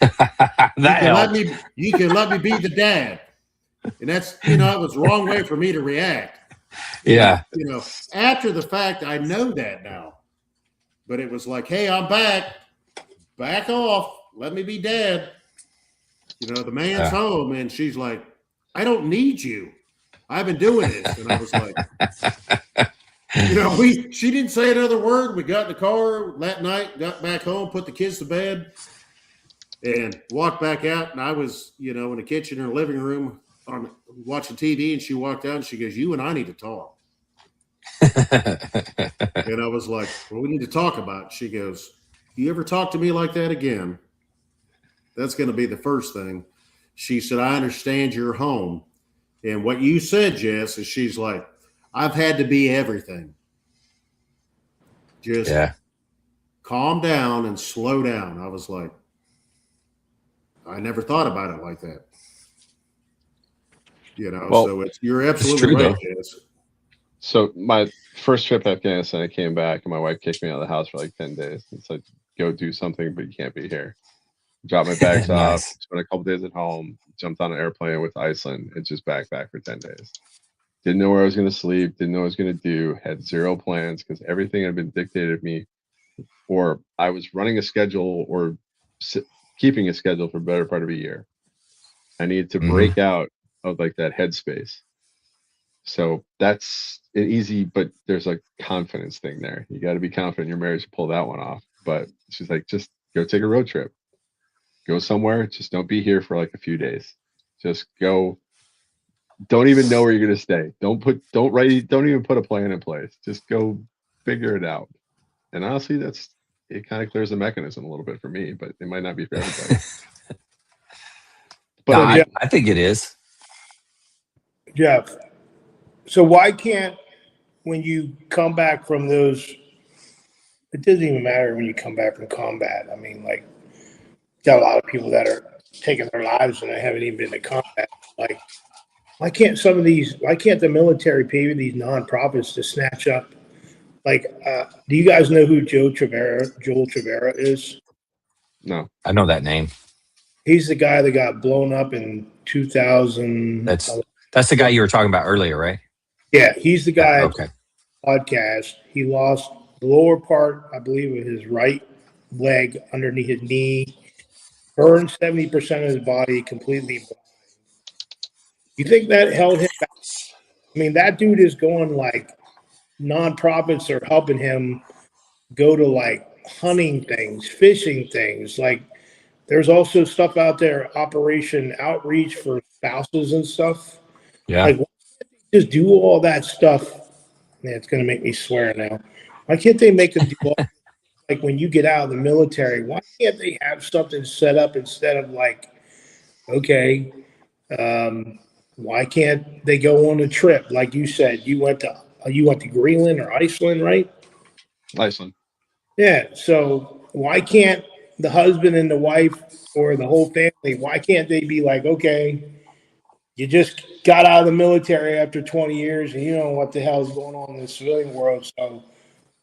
You can let me be the dad." And that's it was the wrong way for me to react. Yeah. You know, after the fact, I know that now. But it was like, hey, I'm back. Back off. Let me be dad. You know, the man's home. And she's like, I don't need you. I've been doing this. And I was like, she didn't say another word. We got in the car that night, got back home, put the kids to bed, and walked back out. And I was, in the kitchen or living room watching TV. And she walked out and she goes, you and I need to talk. And I was like, well, we need to talk about it. She goes, you ever talk to me like that again? That's going to be the first thing. She said, I understand you're home. And what you said, Jess, is she's like, I've had to be everything. Just calm down and slow down. I was like, I never thought about it like that. So you're absolutely right, Jess. So my first trip to Afghanistan, I came back and my wife kicked me out of the house for like 10 days. It's like, go do something, but you can't be here. Dropped my bags off, spent a couple days at home, jumped on an airplane with Iceland, and just back for 10 days. Didn't know where I was going to sleep, didn't know what I was going to do, had zero plans because everything had been dictated to me, or I was running a schedule or keeping a schedule for a better part of a year. I needed to break out of like that headspace. So that's an easy, but there's a confidence thing there. You got to be confident in your marriage to pull that one off. But she's like, just go take a road trip. Go somewhere. Just don't be here for like a few days. Just go. Don't even know where you're going to stay. Don't even put a plan in place. Just go figure it out. And honestly, it kind of clears the mechanism a little bit for me, but it might not be for everybody. But no, I think it is. Jeff. So why can't, when you come back from those, it doesn't even matter when you come back from combat. I mean, like, got a lot of people that are taking their lives and they haven't even been to combat. Like, why can't the military pay for these nonprofits to snatch up? Like, do you guys know who Joel Trevera is? No. I know that name. He's the guy that got blown up in 2000. That's the guy you were talking about earlier, right? Yeah, he's the guy. Okay. Podcast. He lost the lower part, I believe, of his right leg underneath his knee. Burned 70% of his body completely. You think that held him back? I mean, that dude is going like nonprofits are helping him go to like hunting things, fishing things. Like there's also stuff out there, Operation Outreach for spouses and stuff. Yeah. Like, just do all that stuff. Man, it's going to make me swear now. Why can't they make them do all, like when you get out of the military, why can't they have something set up instead of like, okay, why can't they go on a trip? Like you said, you went to Greenland or Iceland, right? Iceland. Yeah. So why can't the husband and the wife or the whole family, why can't they be like, okay, you just got out of the military after 20 years and you don't know what the hell is going on in the civilian world. So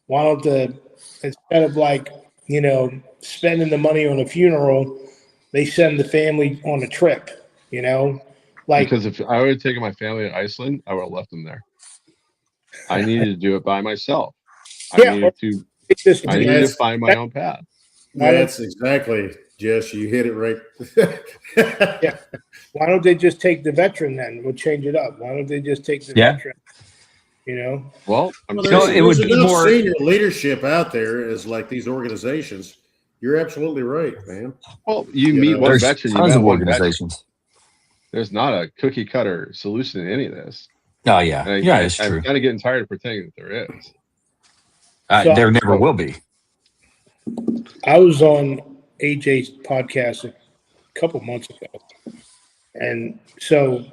why don't instead of like, spending the money on a funeral, they send the family on a trip, Like, because if I would have taken my family to Iceland, I would have left them there. I needed to do it by myself. I yeah, needed to Yes. find my own path. That's exactly, Jess. You hit it right. Yeah. Why don't they just take the veteran then? We'll change it up. Why don't they just take the veteran? You know? Well, I'm Well, it would there's be enough more. senior leadership out there as like these organizations. You're absolutely right, man. well, you You meet know, one There's veteran, you tons met of one veteran. organizations. There's not a cookie cutter solution in any of this. Oh yeah, And yeah, it's I'm true. kind of getting tired of pretending that there is. There never will be. I was on AJ's podcast a couple months ago. And so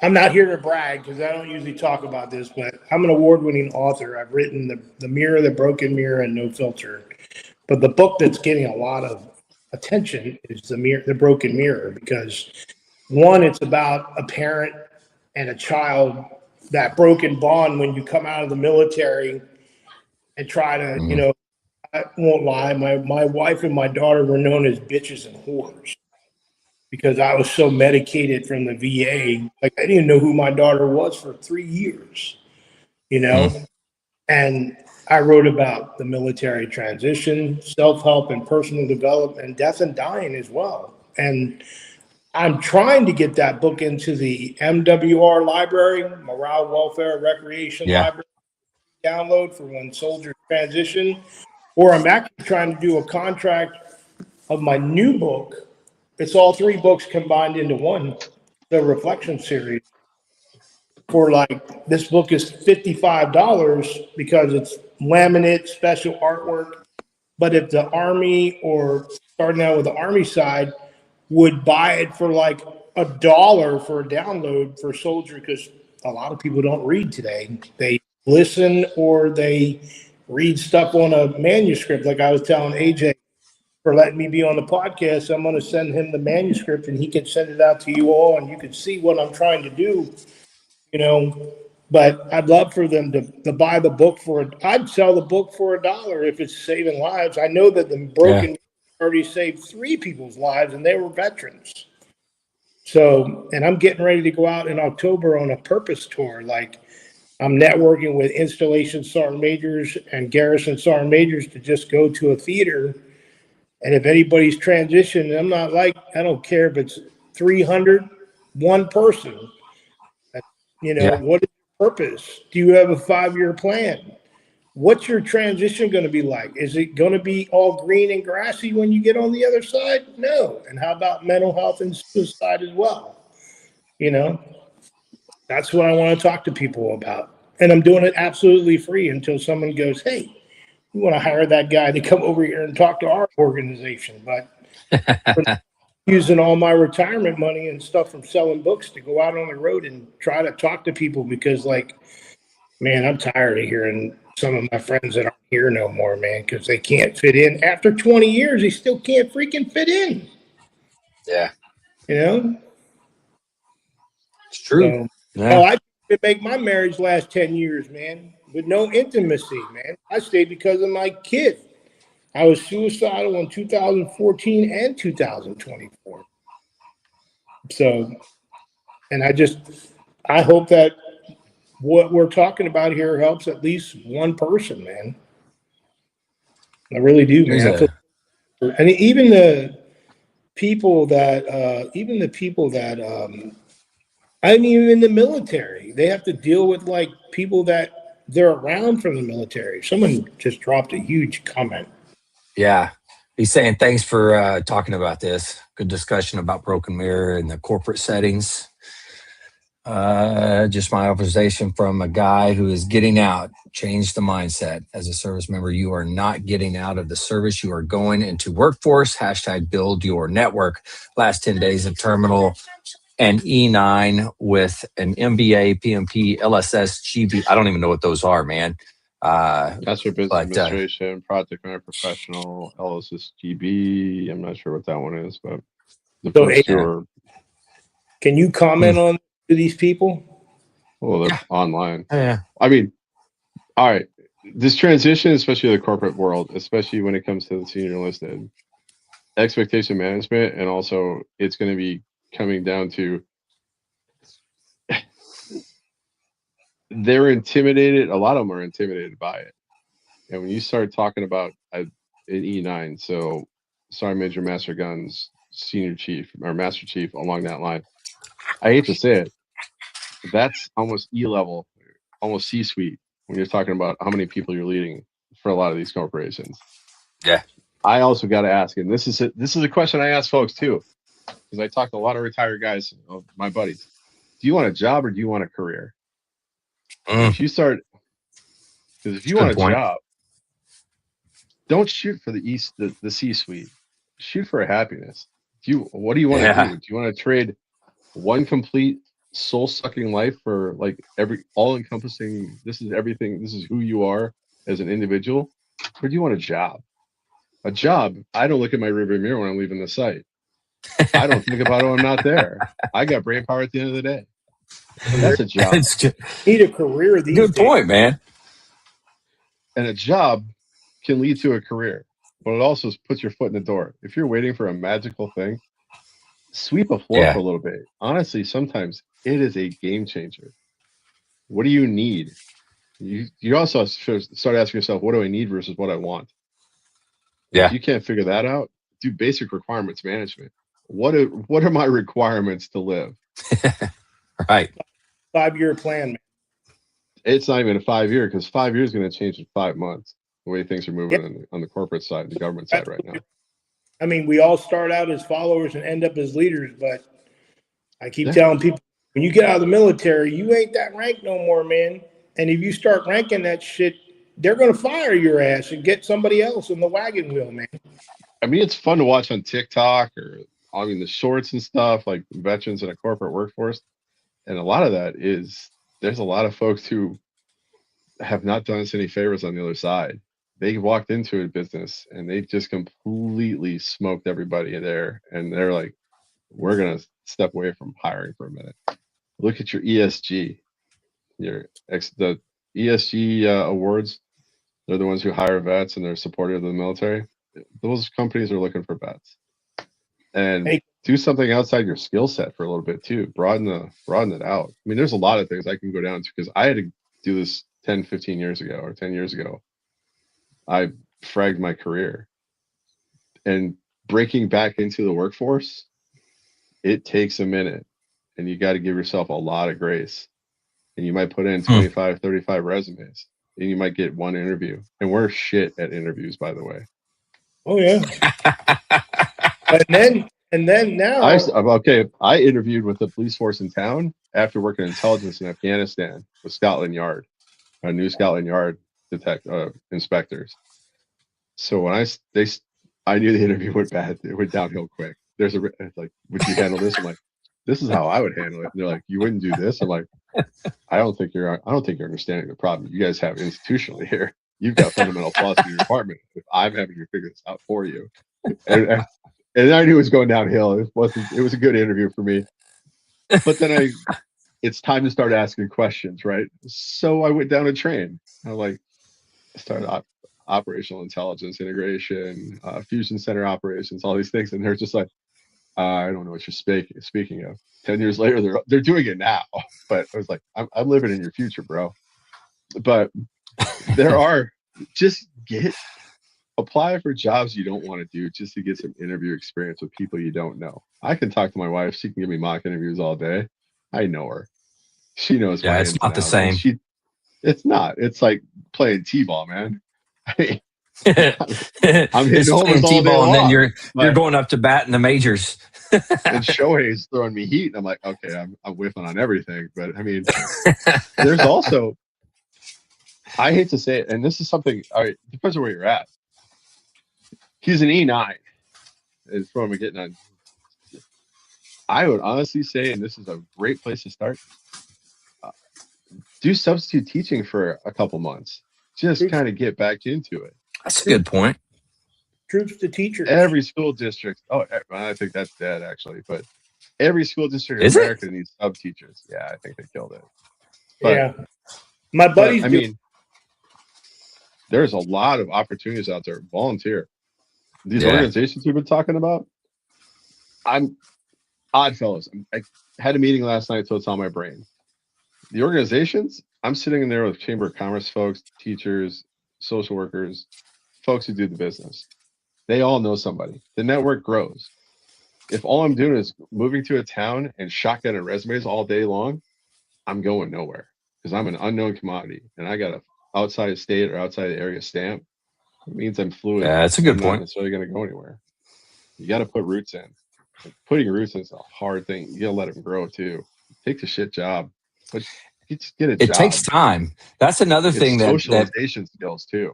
I'm not here to brag because I don't usually talk about this, but I'm an award-winning author. I've written the Mirror, the Broken Mirror, and No Filter. But the book that's getting a lot of attention is the Broken Mirror, because one, it's about a parent and a child, that broken bond when you come out of the military and try to, you know, I won't lie, my wife and my daughter were known as bitches and whores because I was so medicated from the VA. Like, I didn't know who my daughter was for 3 years, you know? And I wrote about the military transition, self-help and personal development, and death and dying as well. And I'm trying to get that book into the MWR library, Morale, Welfare, Recreation Library, download for when soldiers transition. Or I'm actually trying to do a contract of my new book. It's all 3 books combined into one, the reflection series. For like, this book is $55 because it's laminate, special artwork. But if the Army, or starting out with the Army side, would buy it for like $1 for a download for a soldier, because a lot of people don't read today. They listen or they read stuff on a manuscript. Like I was telling AJ, for letting me be on the podcast, I'm going to send him the manuscript and he can send it out to you all and you can see what I'm trying to do, you know. But I'd love for them to buy the book I'd sell the book for $1 if it's saving lives. I know that the Broken already saved 3 people's lives and they were veterans. So, and I'm getting ready to go out in October on a purpose tour. Like, I'm networking with installation sergeant majors and garrison sergeant majors to just go to a theater. And if anybody's transitioned, I don't care if it's 300, one person. You know, what is your purpose? Do you have a 5-year plan? What's your transition going to be like? Is it going to be all green and grassy when you get on the other side? No. And how about mental health and suicide as well? You know, that's what I want to talk to people about. And I'm doing it absolutely free until someone goes, hey, we want to hire that guy to come over here and talk to our organization. But using all my retirement money and stuff from selling books to go out on the road and try to talk to people, because, like, man, I'm tired of hearing some of my friends that aren't here no more, man, because they can't fit in. After 20 years, they still can't freaking fit in. Yeah. You know? It's true. So, I didn't make my marriage last 10 years, man, with no intimacy, man. I stayed because of my kid. I was suicidal in 2014 and 2024. So, and I hope that what we're talking about here helps at least one person, man. I really do, man. And even the people that, I mean, even in the military, they have to deal with like people that they're around from the military. Someone just dropped a huge comment. Yeah. He's saying, thanks for talking about this. Good discussion about Broken Mirror and the corporate settings. Just my observation from a guy who is getting out. Change the mindset. As a service member, you are not getting out of the service. You are going into workforce. # build your network. Last 10 days of terminal and E9 with an MBA, PMP, LSS, GB. I don't even know what those are, man. That's your business administration, project manager, professional, LSS, GB. I'm not sure what that one is, but the first 2 are. Can you comment on these people? Well, they're online. Yeah. I mean, all right. This transition, especially the corporate world, especially when it comes to the senior enlisted, expectation management, and also it's going to be coming down to they're intimidated. A lot of them are intimidated by it. And when you start talking about an E9, so Sergeant Major Master Guns, Senior Chief, or Master Chief along that line, I hate to say it, that's almost E level, almost C-suite when you're talking about how many people you're leading for a lot of these corporations. Yeah. I also got to ask, and this is a question I ask folks too, because I talk to a lot of retired guys, my buddies. Do you want a job or do you want a career? If you start, because if you want a job, don't shoot for the C-suite. Shoot for a happiness. What do you want to do? Do you want to trade one complete soul-sucking life for like every all-encompassing? This is everything. This is who you are as an individual. Or do you want a job? A job. I don't look at my rearview mirror when I'm leaving the site. I don't think about it when I'm not there. I got brain power at the end of the day. That's a job. Need a career these Good days. point, man. And a job can lead to a career, but it also puts your foot in the door. If you're waiting for a magical thing, sweep a floor for a little bit. Honestly, sometimes it is a game changer. What do you need? You also should start asking yourself, what do I need versus what I want? Yeah. If you can't figure that out, do basic requirements management. What are my requirements to live? Right. 5-year plan, man. It's not even a 5-year, because 5 years is going to change in 5 months. The way things are moving on the corporate side, the government side right now. I mean, we all start out as followers and end up as leaders, but I keep telling people, when you get out of the military, you ain't that rank no more, man. And if you start ranking that shit, they're going to fire your ass and get somebody else in the wagon wheel, man. I mean, it's fun to watch on TikTok or the shorts and stuff, like veterans in a corporate workforce. And a lot of that is, there's a lot of folks who have not done us any favors on the other side. They walked into a business and they just completely smoked everybody in there. And they're like, we're going to step away from hiring for a minute. Look at your ESG, the ESG awards. They're the ones who hire vets and they're supportive of the military. Those companies are looking for vets. And do something outside your skill set for a little bit too. Broaden it out. I mean, there's a lot of things I can go down to, because I had to do this 10 years ago. I fragged my career, and breaking back into the workforce, it takes a minute, and you got to give yourself a lot of grace. And you might put in 25, 35 resumes, and you might get one interview. And we're shit at interviews, by the way. Oh yeah. and then now I interviewed with the police force in town after working intelligence in Afghanistan with Scotland Yard, a new Scotland Yard inspectors. So when I knew the interview went bad, it went downhill quick. It's like, would you handle this? I'm like, this is how I would handle it. And they're like, you wouldn't do this? I'm like, I don't think you're understanding the problem you guys have institutionally here. You've got fundamental flaws in your department. If I'm having to figure this out for you, and I knew it was going downhill. It was a good interview for me. But then it's time to start asking questions, right? So I went down a train. I started operational intelligence integration, fusion center operations, all these things, and they're just like, I don't know what you're speaking of. 10 years later, they're doing it now. But I was like, I'm living in your future, bro. But there are, apply for jobs you don't want to do just to get some interview experience with people you don't know. I can talk to my wife. She can give me mock interviews all day. I know her. She knows. Yeah, it's not the same. It's not. It's like playing t-ball, man. I'm hitting playing t-ball, and then you're going up to bat in the majors. And Shohei's throwing me heat, and I'm like, okay, I'm whiffing on everything. But I mean, there's also, I hate to say it, and this is something. All right, depends on where you're at. He's an E9. Is from getting on. I would honestly say, and this is a great place to start, do substitute teaching for a couple months. Just kind of get back into it. That's a good point. Troops to teachers. Every school district. Oh, I think that's dead actually. But every school district in America needs sub teachers. Yeah, I think they killed it. But, yeah, my buddies. I mean, there's a lot of opportunities out there. Volunteer. These organizations we've been talking about. I'm Oddfellows. I had a meeting last night, so it's on my brain. The organizations, I'm sitting in there with Chamber of Commerce folks, teachers, social workers, folks who do the business. They all know somebody. The network grows. If all I'm doing is moving to a town and shotgunning resumes all day long, I'm going nowhere because I'm an unknown commodity and I got a outside state or outside the area stamp. It means I'm fluid. Yeah, that's a I'm good not point. necessarily going to go anywhere. You got to put roots in. And putting roots in is a hard thing. You got to let them grow too. Take the shit job, but you just get a It job. takes time. That's another thing It's that socialization skills too.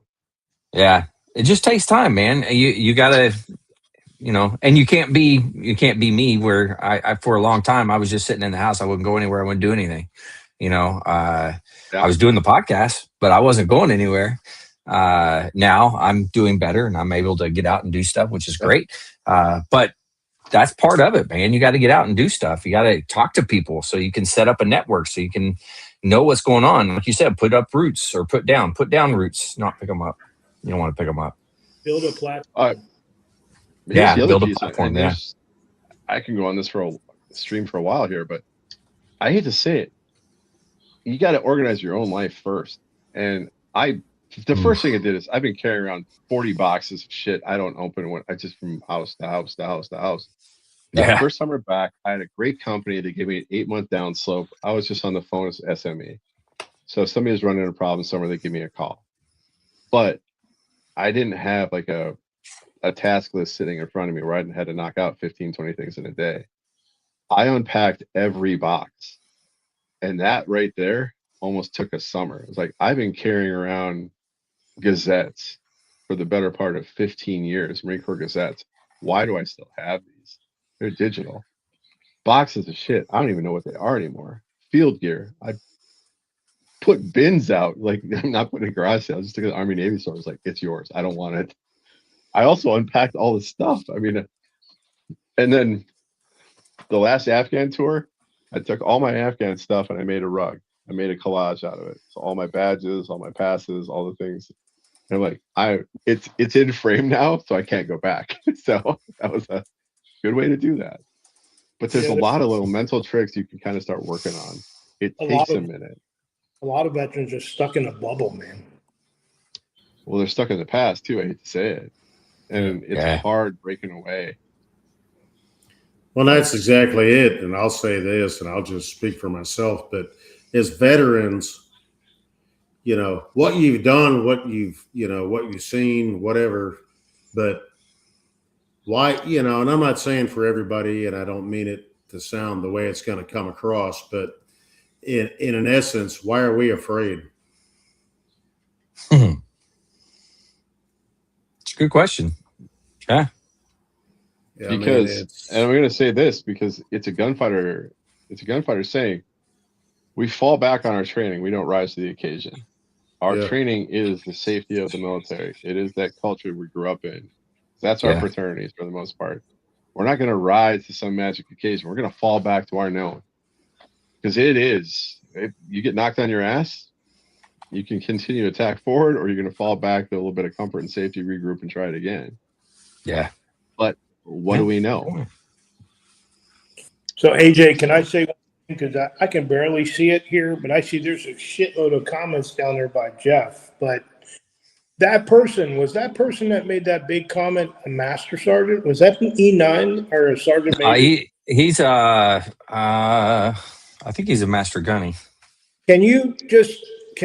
yeah, it just takes time, man. You gotta, and you can't be me where I for a long time I was just sitting in the house. I wouldn't go anywhere. I wouldn't do anything. I was doing the podcast, but I wasn't going anywhere. Now I'm doing better and I'm able to get out and do stuff, which is great. But that's part of it, man. You got to get out and do stuff. You got to talk to people so you can set up a network so you can know what's going on. Like you said, put up roots or put down roots, not pick them up. You don't want to pick them up. Build a platform. Here's the other build a piece, platform. and I can go on this for a stream for a while here, but I hate to say it. You got to organize your own life first. And the first thing I did is I've been carrying around 40 boxes of shit I don't open when I just from house to house to house to house. That first summer back, I had a great company that gave me an 8-month down slope. I was just on the phone as SME. So if somebody was running into a problem somewhere, they give me a call. But I didn't have like a task list sitting in front of me where I had to knock out 15, 20 things in a day. I unpacked every box. And that right there almost took a summer. It's like I've been carrying around gazettes for the better part of 15 years, Marine Corps gazettes. Why do I still have these? They're digital. Boxes of shit. I don't even know what they are anymore. Field gear. I put bins out. Like, I'm not putting a garage sale. I just took it to the Army Navy store. It's like, it's yours. I don't want it. I also unpacked all the stuff. I mean, and then the last Afghan tour, I took all my Afghan stuff and I made a rug. I made a collage out of it. So all my badges, all my passes, all the things. And I'm like, it's in frame now, so I can't go back. So that was a good way to do that. But there's a lot of little mental tricks you can kind of start working on. It takes a minute. A lot of veterans are stuck in a bubble, man. Well, they're stuck in the past too. I hate to say it. And it's hard breaking away. Well, that's exactly it. And I'll say this, and I'll just speak for myself, but as veterans, what you've done, what you've seen, whatever, but why, and I'm not saying for everybody, and I don't mean it to sound the way it's going to come across, but in an essence, why are we afraid? It's a good question. Yeah. Because, and I'm going to say this because it's a gunfighter saying, we fall back on our training. We don't rise to the occasion. Our training is the safety of the military. It is that culture we grew up in. That's our fraternities for the most part. We're not going to rise to some magic occasion. We're going to fall back to our known. Because if you get knocked on your ass, you can continue to attack forward, or you're going to fall back to a little bit of comfort and safety, regroup, and try it again. Yeah. But what do we know? So, AJ, can I say one thing? Because I can barely see it here, but I see there's a shitload of comments down there by Jeff. But was that person that made that big comment a master sergeant? Was that an E9 or a sergeant major? He's I think he's a master gunny. Can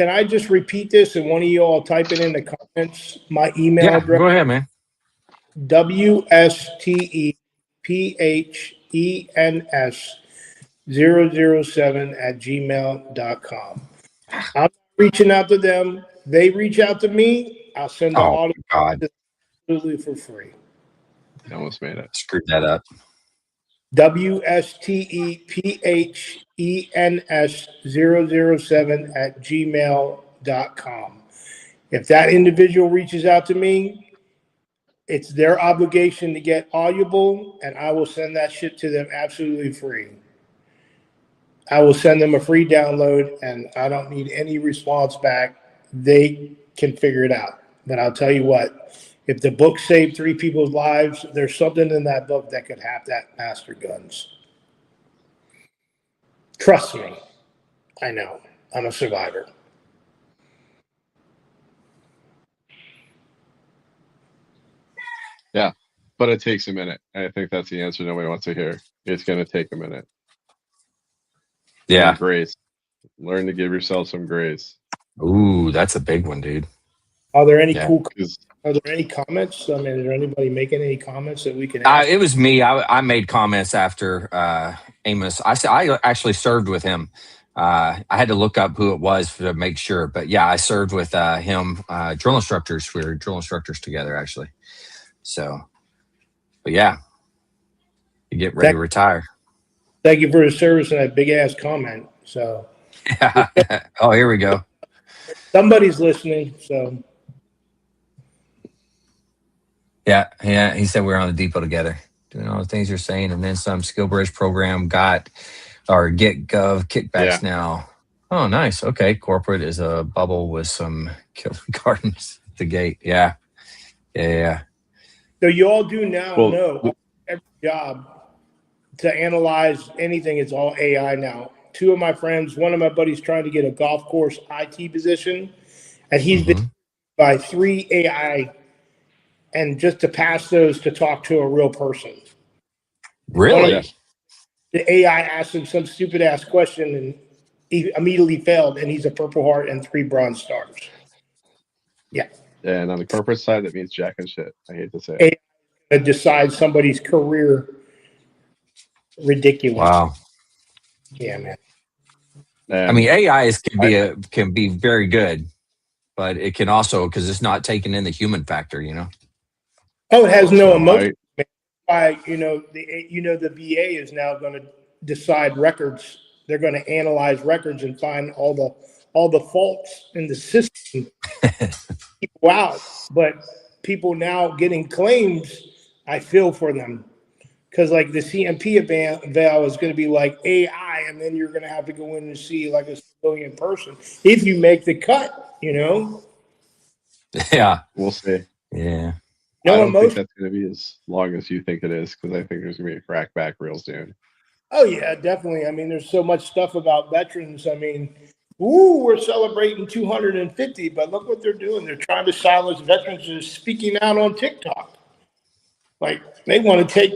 I just repeat this and one of you all type it in the comments? My email address. Go ahead, man. WSTEPHENS007 I'm reaching out to them. They reach out to me. I'll send them all absolutely for free. I almost made it. Screwed that up. WSTEPHENS007 If that individual reaches out to me, it's their obligation to get Audible, and I will send that shit to them absolutely free. I will send them a free download, and I don't need any response back. They can figure it out. But I'll tell you what, if the book saved 3 people's lives, there's something in that book that could have that master guns. Trust me. I know. I'm a survivor. Yeah, but it takes a minute. I think that's the answer nobody wants to hear. It's going to take a minute. Yeah. And grace. Learn to give yourself some grace. Ooh, that's a big one, dude. Are there any Yeah. Are there any comments? I mean, is there anybody making any comments that we can ask? It was me. I made comments after Amos. I actually served with him. I had to look up who it was to make sure, but yeah, I served with him. Drill instructors. We were drill instructors together, actually. So, but yeah, you get ready to retire. Thank you for the service and that big ass comment. So, oh, here we go. Somebody's listening. So, yeah. He said we were on the depot together, doing all the things you're saying, and then some. Skill Bridge program get gov kickbacks now. Oh, nice. Okay, corporate is a bubble with some killer gardens at the gate. Yeah. So you all do now know every job to analyze anything. It's all AI now. Two of my friends, one of my buddies trying to get a golf course IT position, and he's been by 3 AI, and just to pass those to talk to a real person. Really? The AI asked him some stupid ass question, and he immediately failed, and he's a Purple Heart and 3 bronze stars. Yeah. And on the corporate side, that means jack and shit. I hate to say it. AI decide somebody's career. Ridiculous. Wow. Yeah, man. And I mean, AI can be very good, but it can also, because it's not taking in the human factor, you know. Oh, it has no emotion. Why, the VA is now going to decide records. They're going to analyze records and find all the faults in the system. People out, but people now getting claims, I feel for them, because like the CMP eval is going to be like AI, and then you're going to have to go in and see like a civilian person if you make the cut. Yeah, we'll see. Yeah. I don't think that's going to be as long as you think it is, because I think there's going to be a crack back real soon. Oh, yeah, definitely. I mean, there's so much stuff about veterans. I mean, we're celebrating 250, but look what they're doing. They're trying to silence veterans who are speaking out on TikTok. Like, they want to take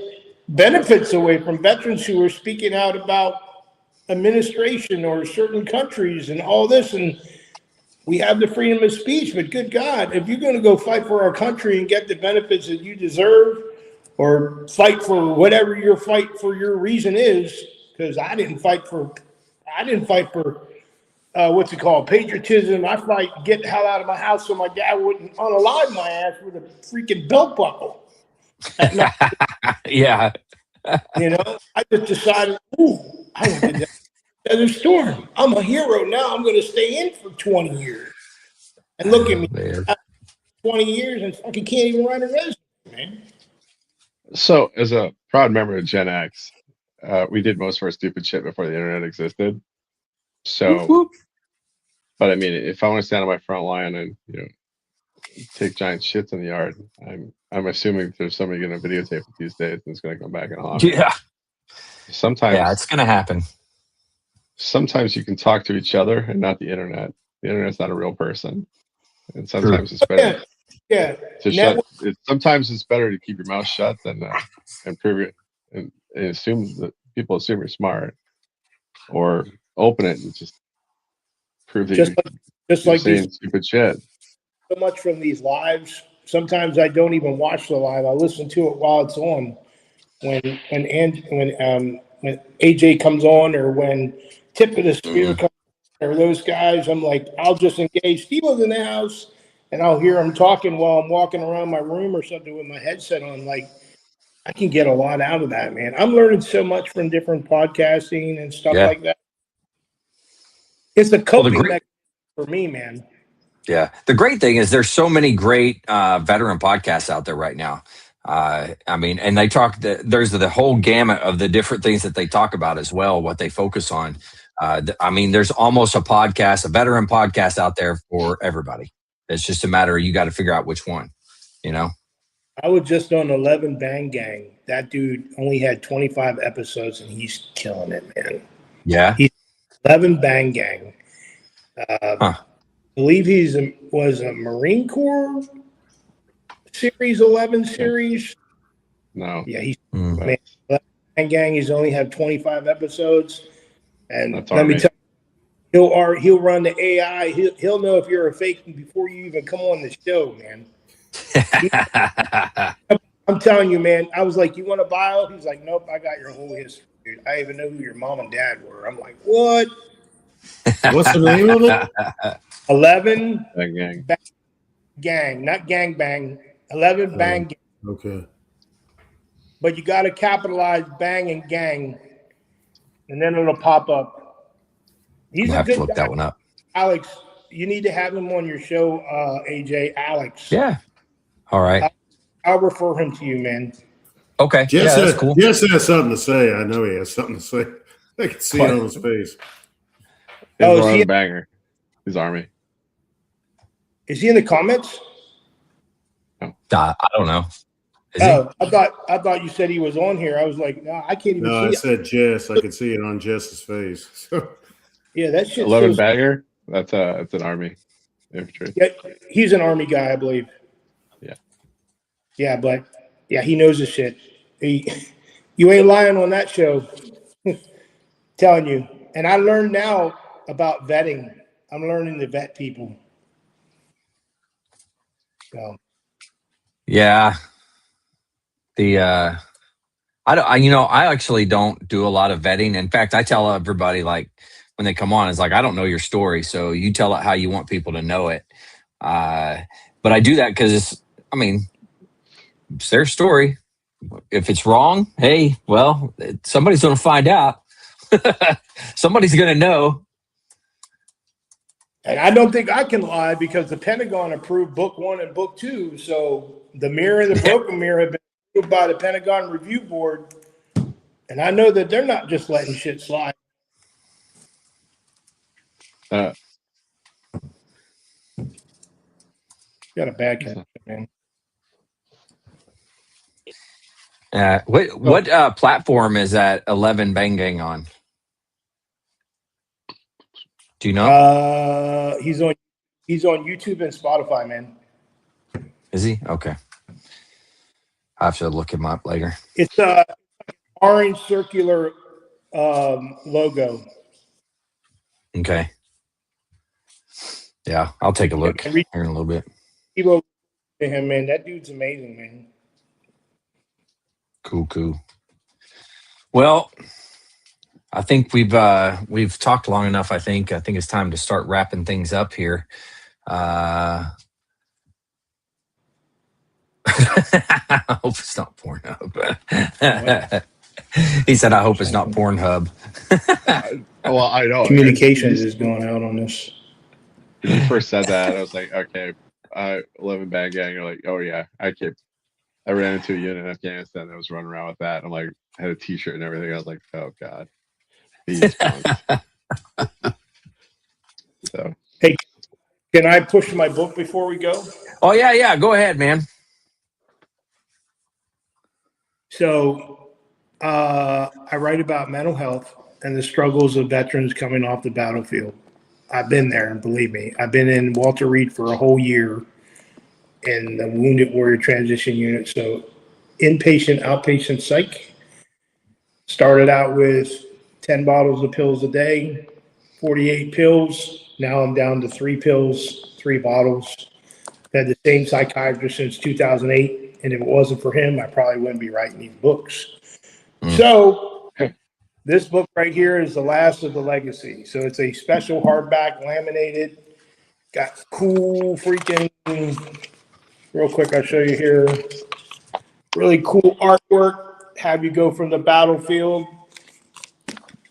benefits away from veterans who are speaking out about administration or certain countries and all this. And we have the freedom of speech, but good God, if you're going to go fight for our country and get the benefits that you deserve, or fight for whatever your fight for your reason is, because I didn't fight for what's it called, patriotism. I fight get the hell out of my house so my dad wouldn't unalive my ass with a freaking belt buckle. Yeah. I just decided, I went to Desert Storm. I'm a hero now. I'm going to stay in for 20 years. And look at me, 20 years and fucking can't even write a resume, man. So, as a proud member of Gen X, we did most of our stupid shit before the internet existed. So, but I mean, if I want to stand on my front line and take giant shits in the yard, I'm assuming there's somebody going to videotape it these days, and it's going to come back and haunt me. Yeah. Sometimes, it's going to happen. Sometimes you can talk to each other and not the internet. The internet's not a real person, and sometimes it's better. Sometimes it's better to keep your mouth shut than and prove it and assume that people assume you're smart, or open it and just prove that you're saying stupid shit. So much from these lives. Sometimes I don't even watch the live. I listen to it while it's on. When AJ comes on, or when Tip of the Spear comes on, or those guys, I'm like, I'll just engage. Stevo's in the house, and I'll hear him talking while I'm walking around my room or something with my headset on. Like, I can get a lot out of that, man. I'm learning so much from different podcasting and stuff like that. It's a coping mechanism for me, man. Yeah. The great thing is there's so many great veteran podcasts out there right now. I mean, and they there's the whole gamut of the different things that they talk about as well, what they focus on. I mean, there's almost a veteran podcast out there for everybody. It's just a matter of you got to figure out which one, I was just on 11 Bang Gang. That dude only had 25 episodes, and he's killing it, man. Yeah. He's 11 Bang Gang. I believe was a Marine Corps Series 11 series. No. Yeah, he's That's, man, gang. He's only had 25 episodes, and that's let me Army. tell you, he'll run the AI. He'll know if you're a fake before you even come on the show, man. I'm telling you, man. I was like, "You want a bio?" He's like, "Nope, I got your whole history, dude. I even know who your mom and dad were." I'm like, "What?" What's the name of it? 11 Bang gang. gang, not gang bang. 11 bang gang. Okay. But you got to capitalize bang and gang, and then it'll pop up. He's We'll a have to good look guy. that one up. Alex, you need to have him on your show, AJ. Alex. Yeah. All right. I'll refer him to you, man. Okay. Jess, yeah, that's cool. Jess has something to say. I know he has something to say. I can see it on his face. He's Oh, more is of he- a banger. He's Army. Is he in the comments? I don't know. Is Oh, I thought you said he was on here. I was like, no, I can't even No, see I it. said Jess. I could see it on Jess's face. Yeah, that shit. 11 banger. That's an Army infantry. Yeah, he's an Army guy, I believe. Yeah. Yeah, but yeah, he knows his shit. You ain't lying on that show. Telling you. And I learned now about vetting. I'm learning to vet people. So Yeah. I actually don't do a lot of vetting. In fact, I tell everybody, like, when they come on, it's like, I don't know your story, so you tell it how you want people to know it. But I do that because it's their story. If it's wrong, hey, well, somebody's going to find out. Somebody's going to know. and I don't think I can lie because the Pentagon approved book 1 and book 2. So the mirror and the broken mirror have been approved by the Pentagon Review Board. And I know that they're not just letting shit slide. Got a bad connection, man. What platform is that 11 Bang Gang on? Do you know? He's on YouTube and Spotify, man. Is he? Okay. I have to look him up later. It's orange circular logo. Okay. Yeah, I'll take a look here in a little bit. Stevo to him, man. That dude's amazing, man. Cool. Well, I think we've talked long enough. I think it's time to start wrapping things up here. I hope it's not Pornhub. He said, "I hope it's not Pornhub." Well, I know. Communications is going out on this. When you first said that, I was like, okay, 11 bang gang. You're like, oh yeah, I ran into a unit in Afghanistan that was running around with that. I'm like, I had a T-shirt and everything. I was like, oh god, these punks. So, hey, can I push my book before we go? Oh yeah. Go ahead, man. So, I write about mental health and the struggles of veterans coming off the battlefield. I've been there, and believe me, I've been in Walter Reed for a whole year in the Wounded Warrior Transition Unit. So, inpatient, outpatient psych. Started out with 10 bottles of pills a day, 48 pills. Now I'm down to 3 pills, 3 bottles. I've had the same psychiatrist since 2008. And if it wasn't for him, I probably wouldn't be writing these books. So this book right here is the last of the legacy. So it's a special hardback, laminated, got cool freaking, real quick, I'll show you here. Really cool artwork. Have you go from the battlefield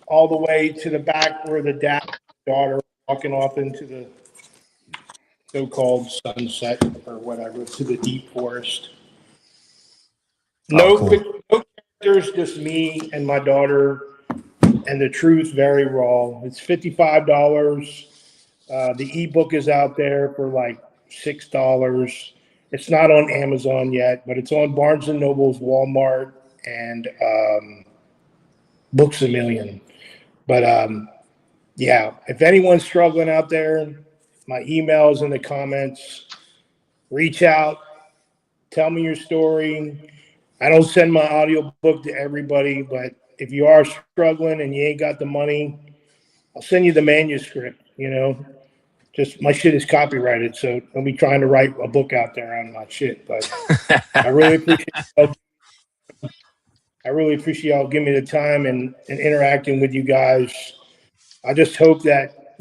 all the way to the back where the dad and daughter walking off into the so-called sunset or whatever, to the deep forest. No characters, just me and my daughter, and the truth very raw. It's $55. The ebook is out there for like $6. It's not on Amazon yet, but it's on Barnes and Noble's, Walmart, and Books A Million. But yeah, if anyone's struggling out there, my email is in the comments. Reach out, tell me your story. I don't send my audio book to everybody, but if you are struggling and you ain't got the money, I'll send you the manuscript, Just my shit is copyrighted, so don't be trying to write a book out there on my shit. But I really appreciate y'all giving me the time and interacting with you guys. I just hope that,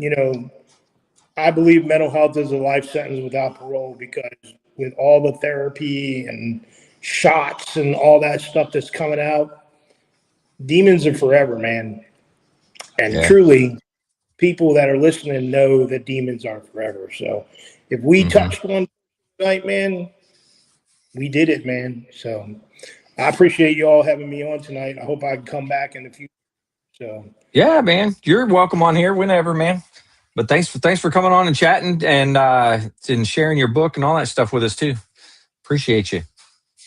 I believe mental health is a life sentence without parole, because with all the therapy and shots and all that stuff that's coming out, demons are forever, man. And Yeah. truly, people that are listening know that demons are forever. So if we touched one tonight, man, we did it, man. So I appreciate you all having me on tonight. I hope I can come back in the future. So Yeah, man. You're welcome on here whenever, man. But thanks for coming on and chatting and sharing your book and all that stuff with us too. Appreciate you.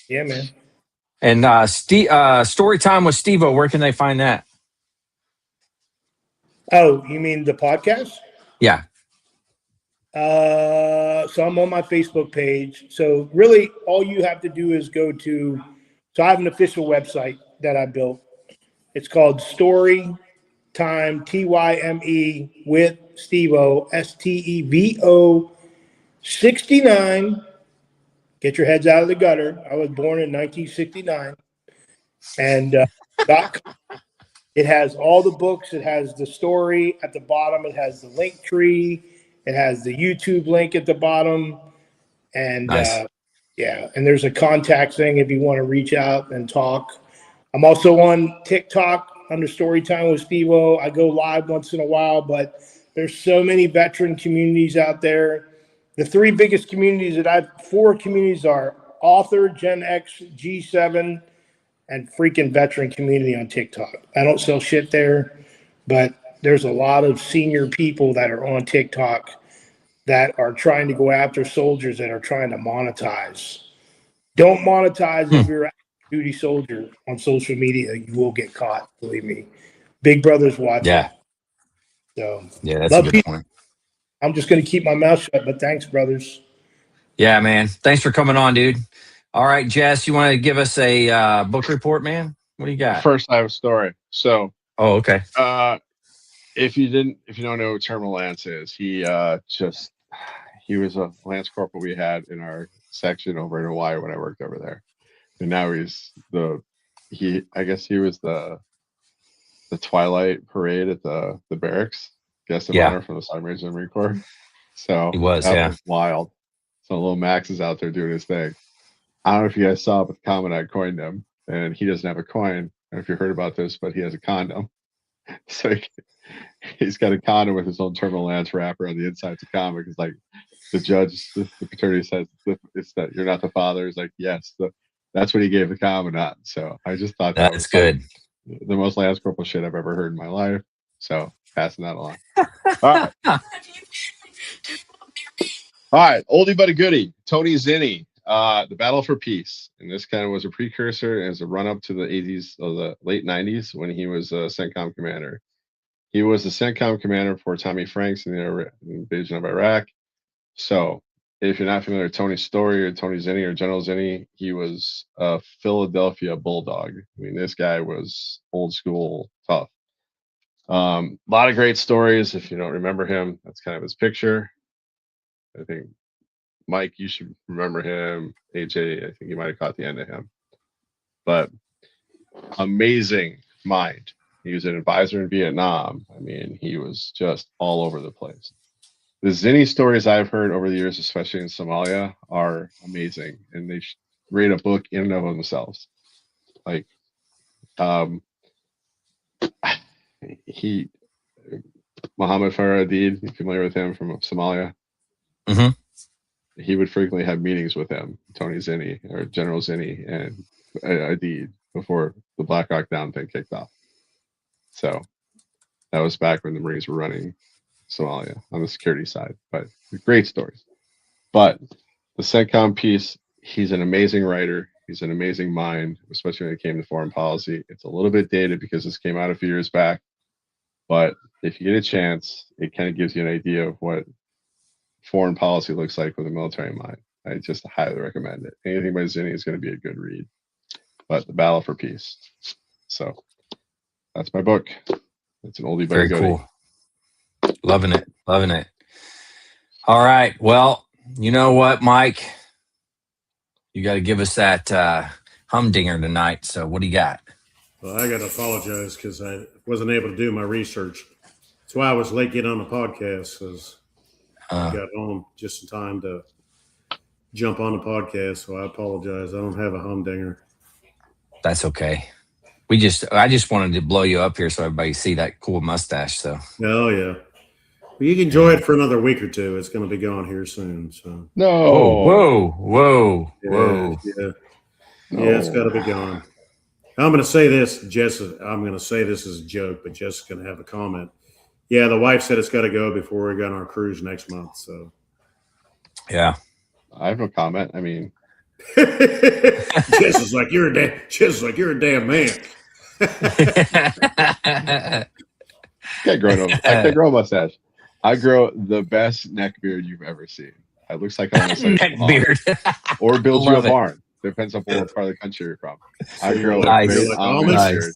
yeah, man. And story time with Stevo, where can they find that? Oh, you mean the podcast? Yeah. So I'm on my Facebook page. So really all you have to do is go to, so I have an official website that I built. It's called Story Time, Time with Stevo, Stevo 69. Get your heads out of the gutter. I was born in 1969. And it has all the books. It has the story at the bottom. It has the link tree. It has the YouTube link at the bottom. And Nice. yeah, and there's a contact thing if you want to reach out and talk. I'm also on TikTok under Storytime with Stevo. I go live once in a while, but there's so many veteran communities out there. The three biggest communities four communities are author, Gen X, G7, and freaking veteran community on TikTok. I don't sell shit there, but there's a lot of senior people that are on TikTok that are trying to go after soldiers that are trying to monetize. Don't monetize if you're a duty soldier on social media. You will get caught, believe me. Big Brother's watching. Yeah. So Yeah, that's a good point. I'm just going to keep my mouth shut, but thanks, brothers. Yeah, man. Thanks for coming on, dude. All right, Jess, you want to give us a book report, man? What do you got? First, I have a story. So, okay. If you don't know who Terminal Lance is, he was a Lance Corporal we had in our section over in Hawaii when I worked over there, and now I guess he was the Twilight Parade at the barracks, guest of honor from the Sergeant Major of the Marine Corps. So he was, that was wild. So little Max is out there doing his thing. I don't know if you guys saw, but the comment I coined him, and he doesn't have a coin. I don't know if you heard about this, but he has a condom. So he's got a condom with his own Terminal Lance wrapper on the inside. It's a comic. It's like the judge, the paternity says, "It's that you're not the father." It's like, yes, that's what he gave the comment on. So I just thought that was good. The most Lance Corporal shit I've ever heard in my life. So passing that along. All right, oldie but a goodie. Tony Zinni, The Battle for Peace, and this kind of was a precursor as a run-up to the 80s or the late 90s when he was a CENTCOM commander. He was the CENTCOM commander for Tommy Franks in the invasion of Iraq. So if you're not familiar with Tony's story or Tony Zinni or General Zinni, he was a Philadelphia bulldog. I mean, this guy was old school tough. A lot of great stories. If you don't remember him, that's kind of his picture. I think Mike, you should remember him. AJ, I think you might have caught the end of him. But amazing mind. He was an advisor in Vietnam. I mean, he was just all over the place. The Zinni stories I've heard over the years, especially in Somalia, are amazing, and they read a book in and of themselves. Like, Muhammad Farah Adid, you familiar with him from Somalia? Mm-hmm. He would frequently have meetings with him, Tony Zinni or General Zinni and Adid, before the Black Hawk Down thing kicked off. So that was back when the Marines were running Somalia on the security side, but great stories. But the CENTCOM piece, he's an amazing writer. He's an amazing mind, especially when it came to foreign policy. It's a little bit dated because this came out a few years back, But if you get a chance, it kind of gives you an idea of what foreign policy looks like with a military in mind. I just highly recommend it. Anything by Zinni is going to be a good read. But The Battle for Peace. So that's my book. It's an oldie but Very a goodie. cool. Loving it. Loving it. All right. Well, you know what, Mike? You got to give us that humdinger tonight. So what do you got? Well, I got to apologize because I wasn't able to do my research. That's why I was late getting on the podcast, because I got home just in time to jump on the podcast. So I apologize. I don't have a humdinger. That's okay. I just wanted to blow you up here so everybody see that cool mustache. So Oh, yeah. Well, you can enjoy it for another week or two. It's going to be gone here soon. So No. whoa. Yeah, it's got to be gone. I'm going to say this, Jess. I'm going to say this as a joke, but Jess is going to have a comment. Yeah, the wife said it's got to go before we go on our cruise next month. So yeah. I have no comment. I mean, Jess is like, you're a damn man. I can grow a mustache. I grow the best neck beard you've ever seen. It looks like almost like Neck beard. or build you a Love it. barn. Depends on what part of the country you're from. I grow Nice. a great Like Amish Amish? beard.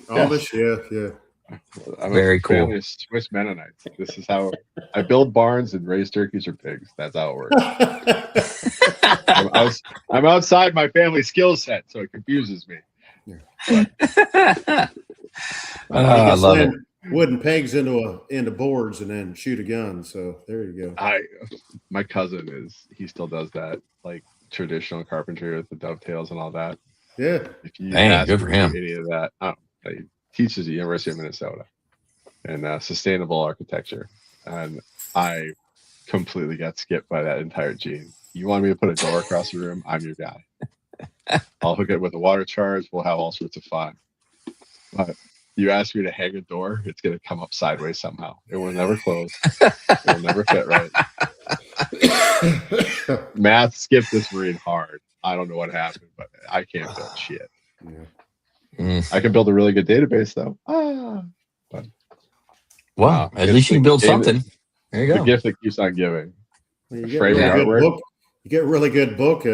Amish, yeah. I'm Very a cool. family of Swiss Mennonites. This is how I build barns and raise turkeys or pigs. That's how it works. I'm outside my family skill set, so it confuses me. I love it. Wooden pegs into boards and then shoot a gun. So there you go. My cousin he still does that, like traditional carpentry with the dovetails and all that. Yeah. If you Dang, ask good for him. any of that, he teaches at the University of Minnesota and sustainable architecture, and I completely got skipped by that entire gene. You want me to put a door across the room? I'm your guy. I'll hook it with a water charge. We'll have all sorts of fun. But you ask me to hang a door, it's going to come up sideways somehow. It will never close. It will never fit right. Math skipped this read hard. I don't know what happened, but I can't build shit. Yeah. I can build a really good database, though. Well, at least you can build something. There you The go. gift that keeps on giving. Well, You get a really good book.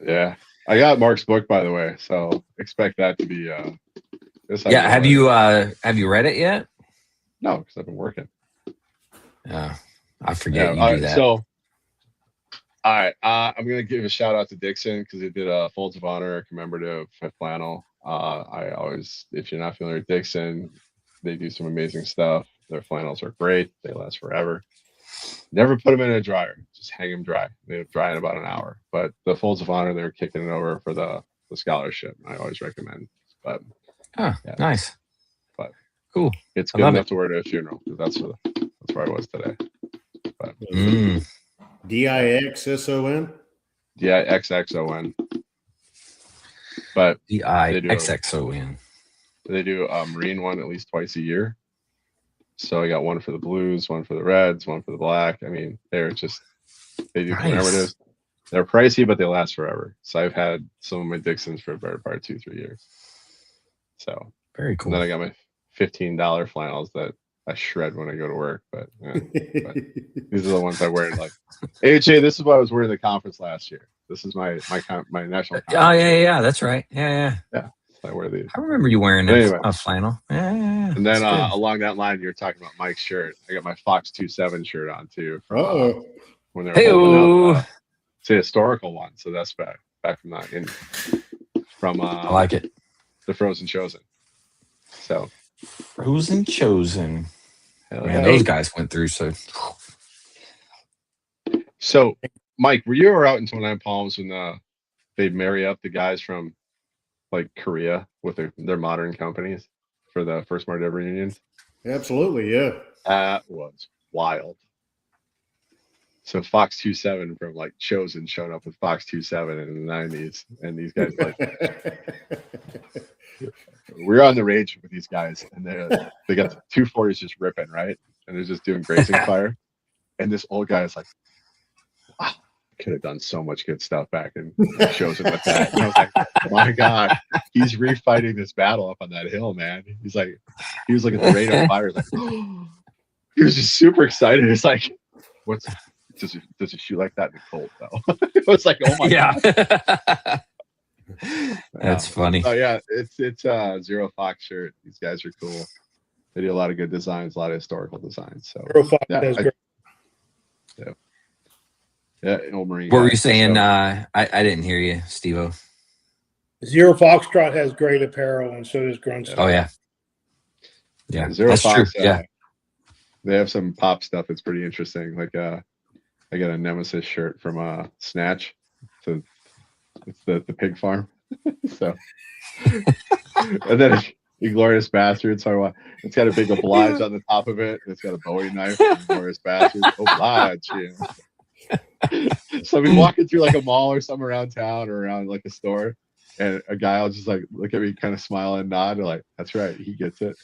Yeah. I got Mark's book, by the way, so expect that to be Yeah. Have you read it yet? No, because I've been working. Yeah. I forget you do that. So, all right. I'm going to give a shout out to Dixon because they did a Folds of Honor commemorative flannel. If you're not familiar with Dixon, they do some amazing stuff. Their flannels are great. They last forever. Never put them in a dryer. Just hang them dry. They dry in about an hour. But the Folds of Honor, they're kicking it over for the scholarship. I always recommend. But Nice. But cool. It's good enough to wear to a funeral. That's where I was today. But DIXSON? DIXXON. But DIXXON. They do a Marine one at least twice a year. So I got one for the blues, one for the reds, one for the black. I mean, they do commemoratives. They're pricey, but they last forever. So I've had some of my Dixons for a better part of 2-3 years. So very cool. And then I got my $15 flannels that I shred when I go to work. But these are the ones I wear. Like, AHA, this is what I was wearing at the conference last year. This is my national conference. Oh, yeah. That's right. Yeah. I wear these. I remember you wearing a flannel. Yeah. And then along that line, you were talking about Mike's shirt. I got my Fox 27 shirt on too. When they're holding up, it's a historical one, so that's back from that. From I like it. The Frozen Chosen. So Frozen Chosen. Man, those guys went through so. So, Mike, were you ever out in 29 Palms when they'd marry up the guys from like Korea with their modern companies for the first Mardi reunions? Absolutely, yeah. That was wild. So Fox 27 from like Chosen showing up with Fox 27 in the 90s, and these guys like we're on the range with these guys, and they got the 240s just ripping, right? And they're just doing grazing fire. And this old guy is like, wow, could have done so much good stuff back in shows with that. And I was like, my God, he's refighting this battle up on that hill, man. He was like at the rate of fire. Like, he was just super excited. It's like, does it shoot like that in the cold though? It was like, oh my God. That's funny. Oh yeah, it's Zero Fox shirt. These guys are cool. They do a lot of good designs, a lot of historical designs. So Zero Fox does great. Yeah, Old Marine. What were you saying? I didn't hear you, Stevo. Zero Foxtrot has great apparel, and so does Grunt. Oh yeah, Zero that's Fox. true. Yeah, they have some pop stuff that's pretty interesting. Like I got a Nemesis shirt from Snatch. So it's the pig farm. So and then Inglorious Bastards. So it's got a big oblige on the top of it. It's got a Bowie knife. Inglorious Bastards. Oblige. Yeah. So we walking through like a mall or something around town or around like a store, and a guy will just like look at me, kind of smile and nod. Like, that's right, he gets it.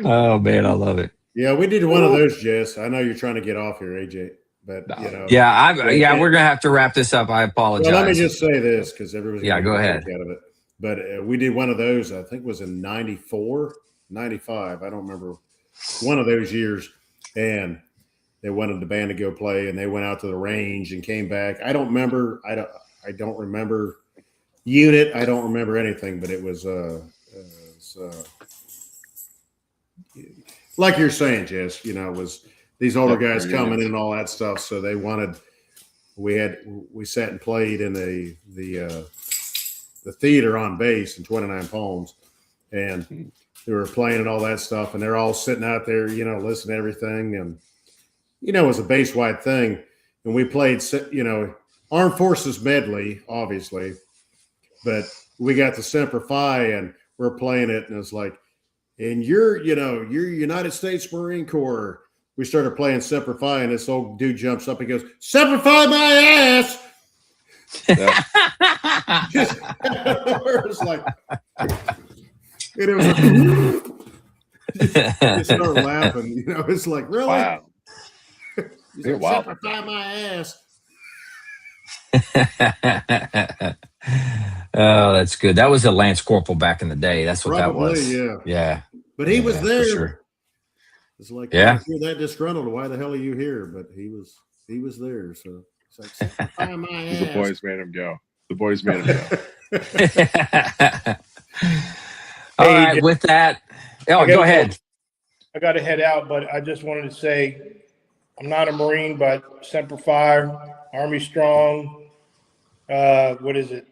Oh man, I love it. Yeah, we did one of those, Jess. I know you're trying to get off here, AJ, but you know. Yeah, we're gonna have to wrap this up. I apologize. Well, let me just say this because everyone's go ahead. Out of it. But we did one of those. I think it was in 94, 95. I don't remember one of those years, and they wanted the band to go play, and they went out to the range and came back. I don't remember. I don't remember unit. I don't remember anything. But it was like you're saying, Jess. You know, it was these older guys coming in and all that stuff. So they wanted. We sat and played in the theater on base in 29 Palms, and they were playing and all that stuff, and they're all sitting out there, you know, listening to everything. And you know, it was a base-wide thing. And we played, you know, Armed Forces medley, obviously. But we got to Semper Fi, and we're playing it. And it's like, and you're United States Marine Corps. We started playing Semper Fi, and this old dude jumps up and goes, Semper Fi my ass! Yeah. It's like, and it was like, you start laughing. You know, it's like, really? Wow. Like, Simplify my ass. Oh, that's good. That was a Lance Corporal back in the day. That's what Probably, that was. Yeah. But he was there. Sure. It's like, yeah, you're that disgruntled. Why the hell are you here? But he was there. So it's like, simplify my ass. The boys made him go. The boys made him go. All right. With that, go ahead. I got to head out, but I just wanted to say, I'm not a Marine, but Semper Fi, Army Strong. What is it?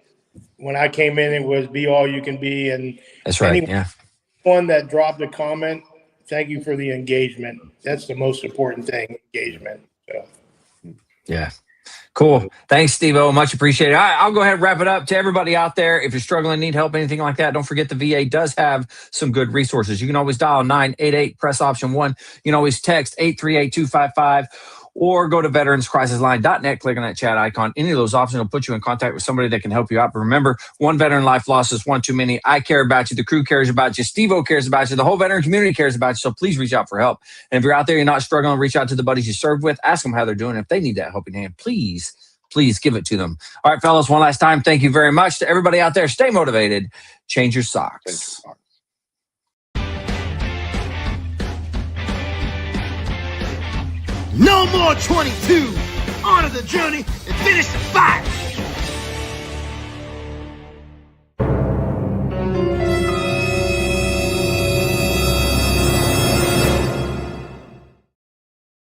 When I came in, it was be all you can be. And that's right. Anyone that dropped a comment, thank you for the engagement. That's the most important thing, engagement. So. Yeah. Cool. Thanks, Stevo. Much appreciated. All right, I'll go ahead and wrap it up. To everybody out there, if you're struggling, need help, anything like that, don't forget the VA does have some good resources. You can always dial 988, press option 1. You can always text 838-255 or go to veteranscrisisline.net, click on that chat icon. Any of those options will put you in contact with somebody that can help you out. But remember, one veteran life loss is one too many. I care about you. The crew cares about you. Stevo cares about you. The whole veteran community cares about you. So please reach out for help. And if you're out there, you're not struggling, reach out to the buddies you served with. Ask them how they're doing. If they need that helping hand, please give it to them. All right, fellas, one last time, thank you very much. To everybody out there, stay motivated. Change your socks. No more 22. On to the journey and finish the fight.